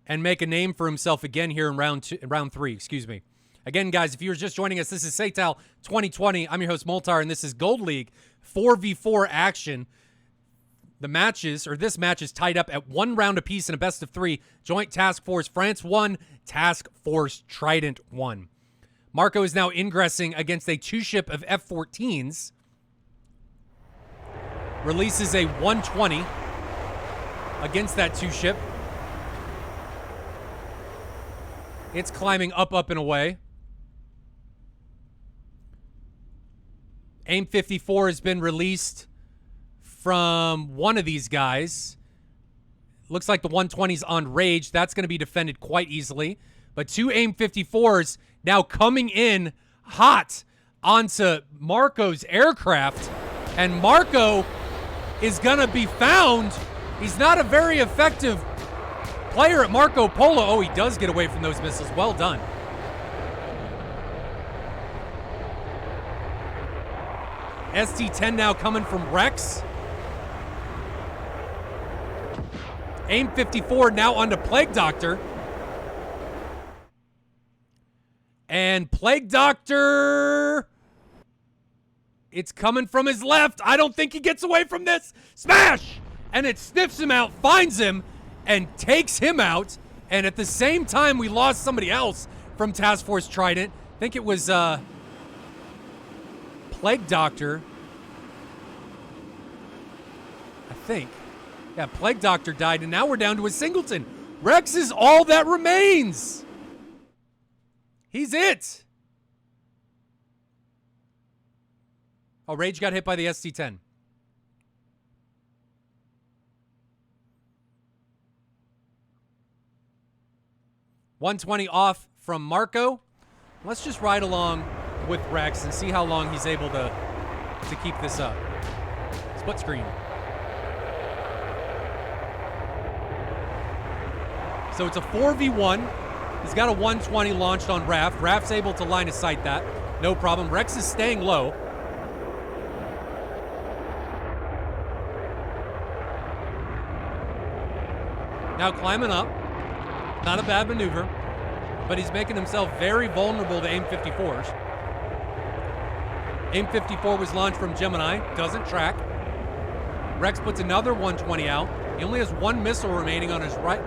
and make a name for himself again here in round 3? Excuse me. Again, guys, if you're just joining us, this is SATAL 2020. I'm your host, Moltar, and this is Gold League 4v4 action. The matches, or this match, is tied up at 1 round apiece in a best of 3. Joint Task Force France 1, Task Force Trident 1. Marco is now ingressing against a 2-ship of F-14s. Releases a 120 against that 2-ship. It's climbing up, and away. AIM 54 has been released from one of these guys. Looks like the 120's on Rage. That's going to be defended quite easily. But 2 AIM 54s now coming in hot onto Marco's aircraft. And Marco is going to be found. He's not a very effective player at Marco Polo. Oh, he does get away from those missiles. Well done. ST-10 now coming from Rex. AIM 54 now onto Plague Doctor. And Plague Doctor, it's coming from his left. I don't think he gets away from this. Smash! And it sniffs him out, finds him, and takes him out. And at the same time, we lost somebody else from Task Force Trident. I think it was Plague Doctor. I think. Yeah, Plague Doctor died, and now we're down to a singleton. Rex is all that remains. He's it. Oh, Rage got hit by the ST-10. $120 off from Marco. Let's just ride along with Rex and see how long he's able to keep this up. Split screen. So it's a 4v1. He's got a 120 launched on Raph. Raph's able to line of sight that. No problem. Rex is staying low. Now climbing up. Not a bad maneuver, but he's making himself very vulnerable to AIM 54s. AIM 54 was launched from Gemini. Doesn't track. Rex puts another 120 out. He only has 1 missile remaining on his right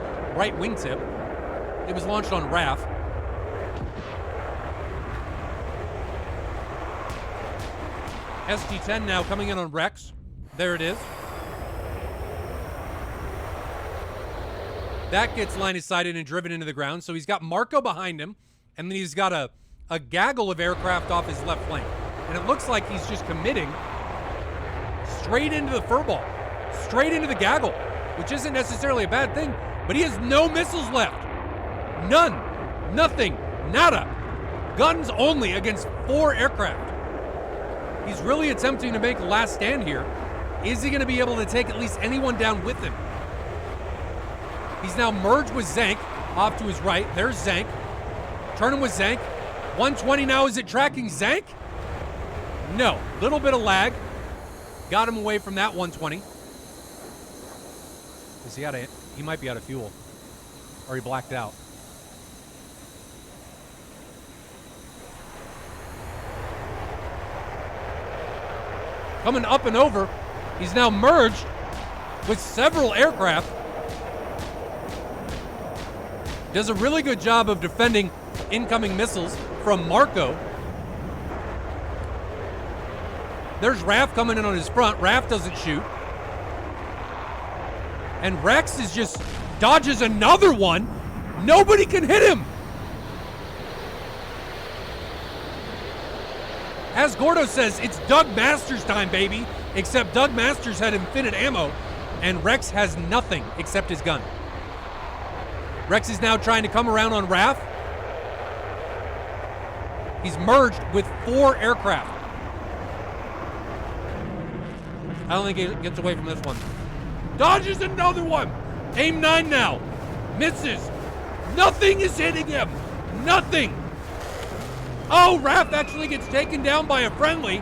wingtip. It was launched on RAF. ST-10 now coming in on Rex. There it is. That gets line of sighted and driven into the ground. So he's got Marco behind him, and then he's got a gaggle of aircraft off his left flank. And it looks like he's just committing straight into the furball, straight into the gaggle, which isn't necessarily a bad thing, but he has no missiles left. None. Nothing. Nada. Guns only against 4 aircraft. He's really attempting to make a last stand here. Is he going to be able to take at least anyone down with him? He's now merged with Zank off to his right. There's Zank. Turning with Zank. 120 now. Is it tracking Zank? No. Little bit of lag. Got him away from that 120. Is he out of... He might be out of fuel. Or he blacked out. Coming up and over. He's now merged with several aircraft. Does a really good job of defending incoming missiles from Marco. There's Raph coming in on his front. Raph doesn't shoot. And Rex is just dodges another one. Nobody can hit him. As Gordo says, it's Doug Masters time, baby. Except Doug Masters had infinite ammo, and Rex has nothing except his gun. Rex is now trying to come around on Raph. He's merged with 4 aircraft. I don't think he gets away from this one. Dodges another one. Aim 9 now. Misses. Nothing is hitting him. Nothing. Oh, Raph actually gets taken down by a friendly.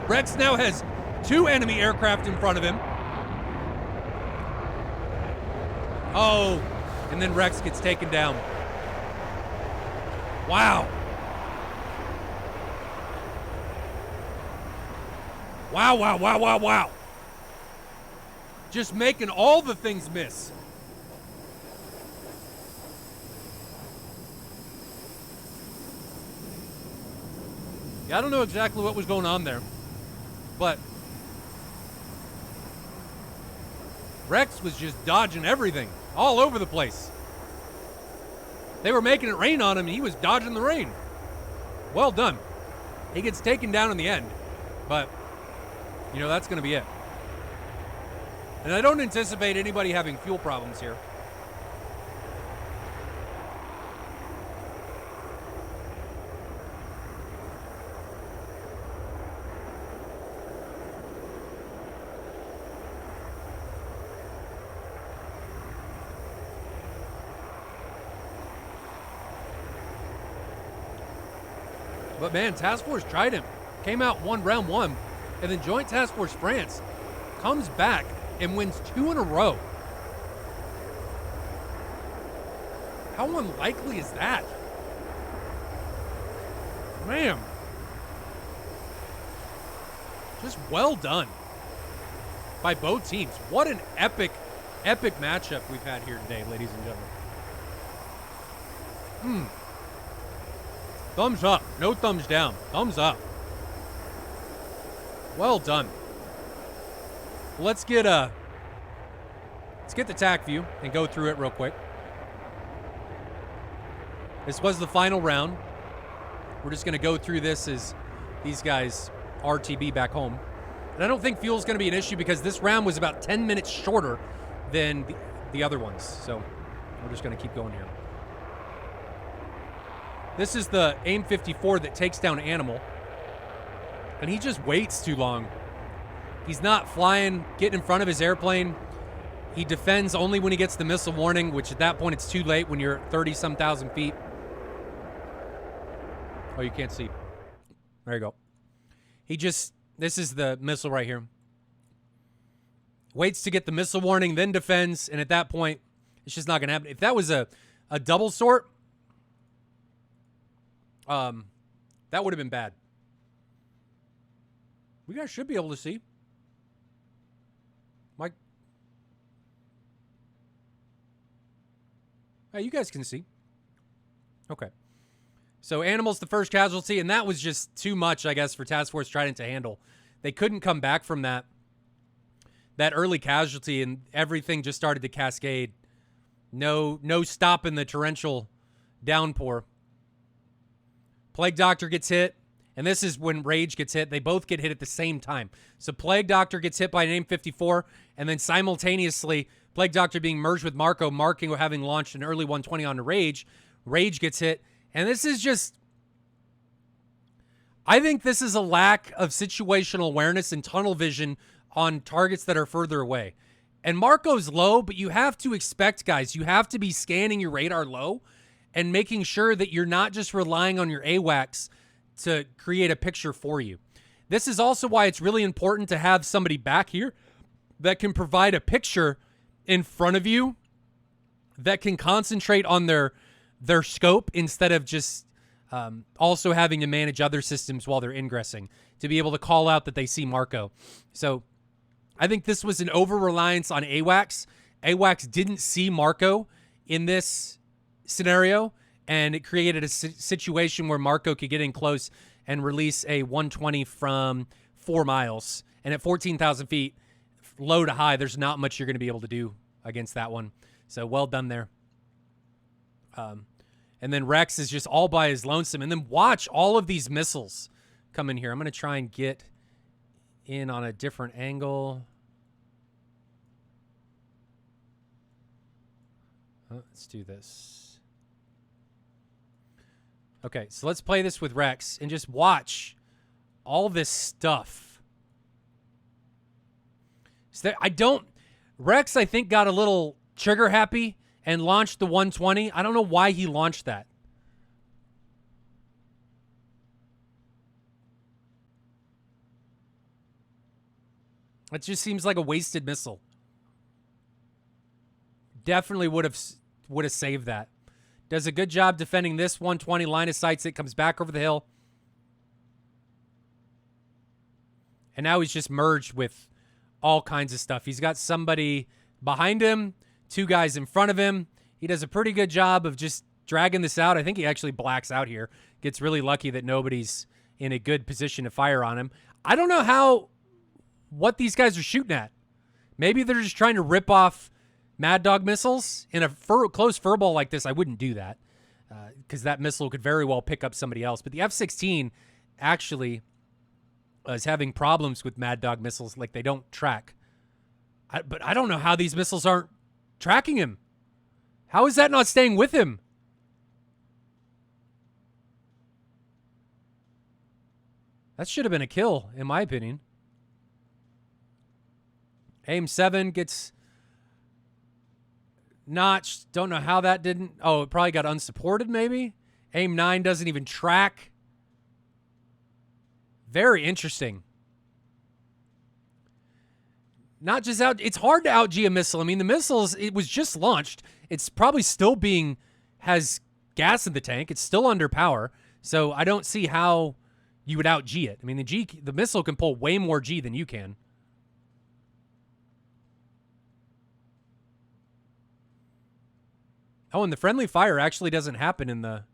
Rex now has 2 enemy aircraft in front of him. Oh, and then Rex gets taken down. Wow. Wow, wow, wow, wow, wow. Just making all the things miss. Yeah, I don't know exactly what was going on there, but Rex was just dodging everything all over the place. They were making it rain on him, and he was dodging the rain. Well done. He gets taken down in the end, but, you know, that's going to be it. And I don't anticipate anybody having fuel problems here. But man, Task Force Trident came out won round 1, and then Joint Task Force France comes back and wins 2 in a row. How unlikely is that? Man. Just well done by both teams. What an epic, epic matchup we've had here today, ladies and gentlemen. Thumbs up. No thumbs down. Thumbs up. Well done. Let's get the TAC view and go through it real quick. This was the final round. We're just going to go through this as these guys RTB back home. And I don't think fuel's going to be an issue because this round was about 10 minutes shorter than the other ones. So we're just going to keep going here. This is the AIM 54 that takes down Animal. And he just waits too long. He's not flying, getting in front of his airplane. He defends only when he gets the missile warning, which at that point it's too late when you're 30-some thousand feet. Oh, you can't see. There you go. This is the missile right here. Waits to get the missile warning, then defends, and at that point, it's just not going to happen. If that was a double sort, that would have been bad. You guys should be able to see. Mike. Hey, you guys can see. Okay. So Animal's the first casualty, and that was just too much, I guess, for Task Force Trident to handle. They couldn't come back from that early casualty, and everything just started to cascade. No stopping the torrential downpour. Plague Doctor gets hit, and this is when Rage gets hit. They both get hit at the same time. So Plague Doctor gets hit by an AIM 54, and then simultaneously, Plague Doctor being merged with Marco, Marco having launched an early 120 onto Rage. Rage gets hit, and this is just... I think this is a lack of situational awareness and tunnel vision on targets that are further away. And Marco's low, but you have to expect, guys, you have to be scanning your radar low and making sure that you're not just relying on your AWACS to create a picture for you. This is also why it's really important to have somebody back here that can provide a picture in front of you that can concentrate on their scope instead of just also having to manage other systems while they're ingressing to be able to call out that they see Marco. So I think this was an over-reliance on AWACS. AWACS didn't see Marco in this scenario, and it created a situation where Marco could get in close and release a 120 from 4 miles. And at 14,000 feet, low to high, there's not much you're going to be able to do against that one. So well done there. And then Rex is just all by his lonesome. And then watch all of these missiles come in here. I'm going to try and get in on a different angle. Let's do this. Okay, so let's play this with Rex and just watch all this stuff. So Rex, I think, got a little trigger happy and launched the 120. I don't know why he launched that. It just seems like a wasted missile. Definitely would have saved that. Does a good job defending this 120. Line of sights it, comes back over the hill. And now he's just merged with all kinds of stuff. He's got somebody behind him, 2 guys in front of him. He does a pretty good job of just dragging this out. I think he actually blacks out here. Gets really lucky that nobody's in a good position to fire on him. I don't know what these guys are shooting at. Maybe they're just trying to rip off Mad Dog missiles. In a close furball like this, I wouldn't do that because that missile could very well pick up somebody else. But the F-16 actually is having problems with Mad Dog missiles, like they don't track. But I don't know how these missiles aren't tracking him. How is that not staying with him? That should have been a kill, in my opinion. Aim 7 gets notched. Don't know how that didn't. Oh, it probably got unsupported, maybe. Aim 9 doesn't even track. Very interesting. Not just out. It's hard to out-G a missile. I mean, the missiles, it was just launched. It's probably still has gas in the tank. It's still under power. So I don't see how you would out-G it. I mean, the missile can pull way more G than you can. Oh, and the friendly fire actually doesn't happen in the...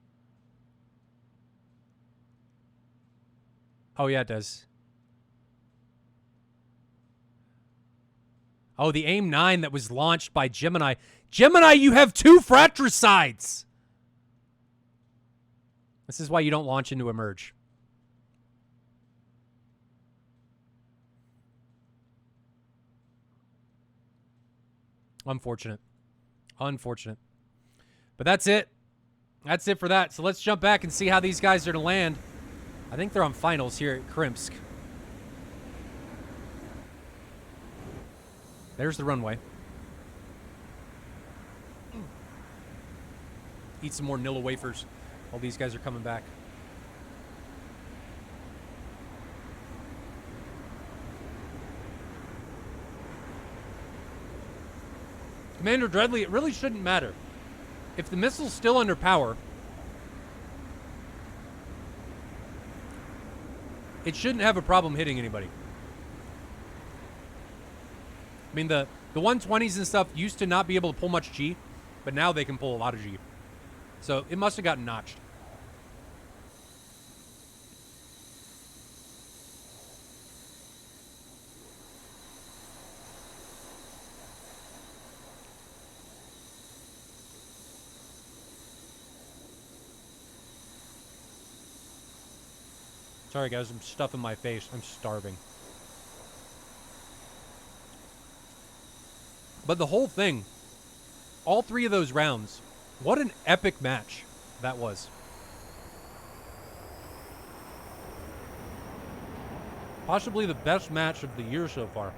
Oh, yeah, it does. Oh, the Aim 9 that was launched by Gemini. Gemini, you have 2 fratricides! This is why you don't launch into Emerge. Unfortunate. Unfortunate. But that's it. That's it for that. So let's jump back and see how these guys are to land. I think they're on finals here at Krimsk. There's the runway. Eat some more Nilla wafers while these guys are coming back. Commander Dreadly, it really shouldn't matter. If the missile's still under power, it shouldn't have a problem hitting anybody. I mean, the 120s and stuff used to not be able to pull much G, but now they can pull a lot of G. So it must have gotten notched. Sorry, guys, I'm stuffing my face. I'm starving. But the whole thing, all 3 of those rounds, what an epic match that was. Possibly the best match of the year so far.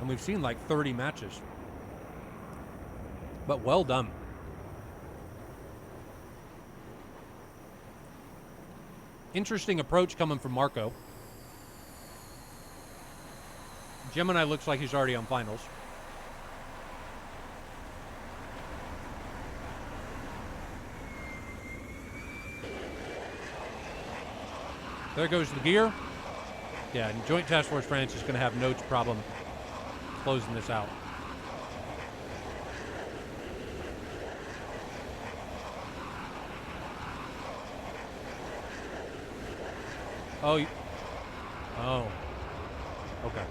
And we've seen like 30 matches. But well done. Interesting approach coming from Marco. Gemini looks like he's already on finals. There goes the gear. Yeah, and Joint Task Force France is going to have no problem closing this out. Oh. Oh. Okay.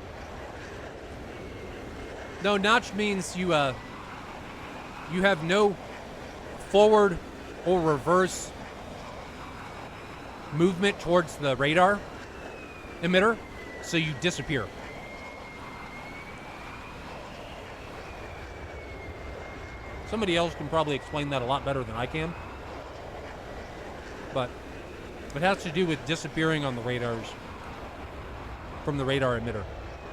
No, notch means you have no forward or reverse movement towards the radar emitter, so you disappear. Somebody else can probably explain that a lot better than I can. but it has to do with disappearing on the radars from the radar emitter,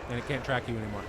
and it can't track you anymore.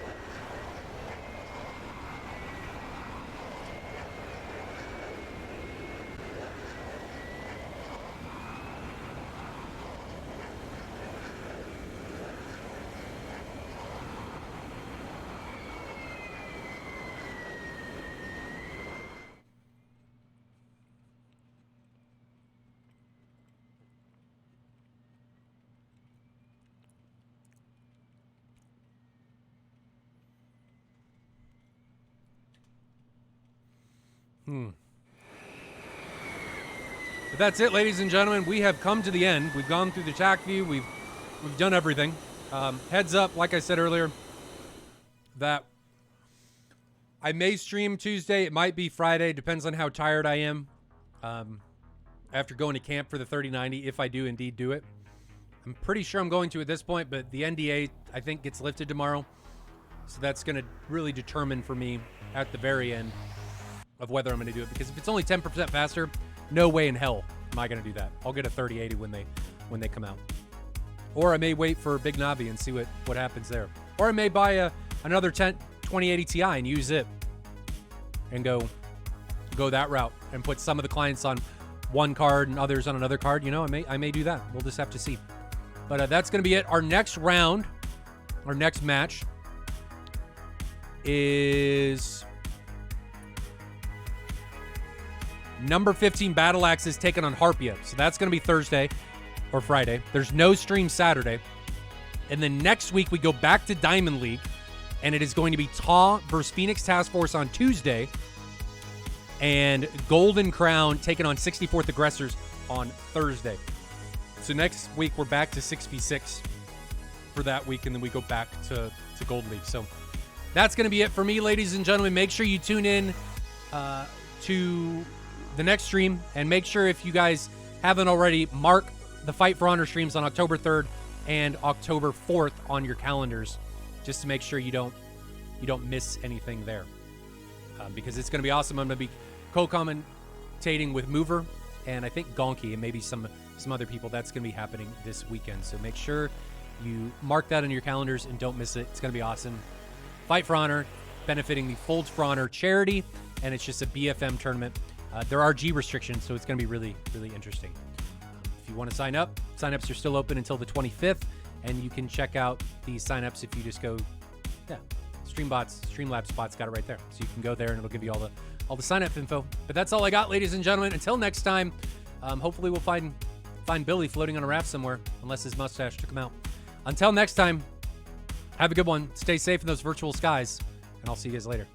But that's it, ladies and gentlemen. We have come to the end. We've gone through the TAC view. We've done everything. Heads up, like I said earlier, that I may stream Tuesday. It might be Friday. Depends on how tired I am after going to camp for the 3090, if I do indeed do it. I'm pretty sure I'm going to at this point, but the NDA, I think, gets lifted tomorrow. So that's going to really determine for me at the very end of whether I'm going to do it. Because if it's only 10% faster, no way in hell am I going to do that. I'll get a 3080 when they come out. Or I may wait for a big Navi and see what happens there. Or I may buy another 2080 Ti and use it and go that route and put some of the clients on one card and others on another card. You know, I may do that. We'll just have to see. But that's going to be it. Our next round, our next match is number 15 Battle Axes taking on Harpia. So that's going to be Thursday or Friday. There's no stream Saturday. And then next week we go back to Diamond League, and it is going to be TAW versus Phoenix Task Force on Tuesday, and Golden Crown taking on 64th Aggressors on Thursday. So next week we're back to 6v6 for that week, and then we go back to Gold League. So that's going to be it for me, ladies and gentlemen. Make sure you tune in to the next stream, and make sure, if you guys haven't already, mark the Fight for Honor streams on October 3rd and October 4th on your calendars, just to make sure you don't miss anything there, because it's going to be awesome. I'm going to be co-commentating with Mover and I think Gonki and maybe some other people. That's going to be happening this weekend, so make sure you mark that on your calendars and don't miss it. It's going to be awesome. Fight for Honor, benefiting the Folds for Honor charity, and it's just a BFM tournament. There are G restrictions, so it's going to be really, really interesting. If you want to sign up, signups are still open until the 25th, and you can check out the signups if you just go, Streamlabs Spot's got it right there. So you can go there, and it'll give you all the sign-up info. But that's all I got, ladies and gentlemen. Until next time, hopefully we'll find Billy floating on a raft somewhere, unless his mustache took him out. Until next time, have a good one. Stay safe in those virtual skies, and I'll see you guys later.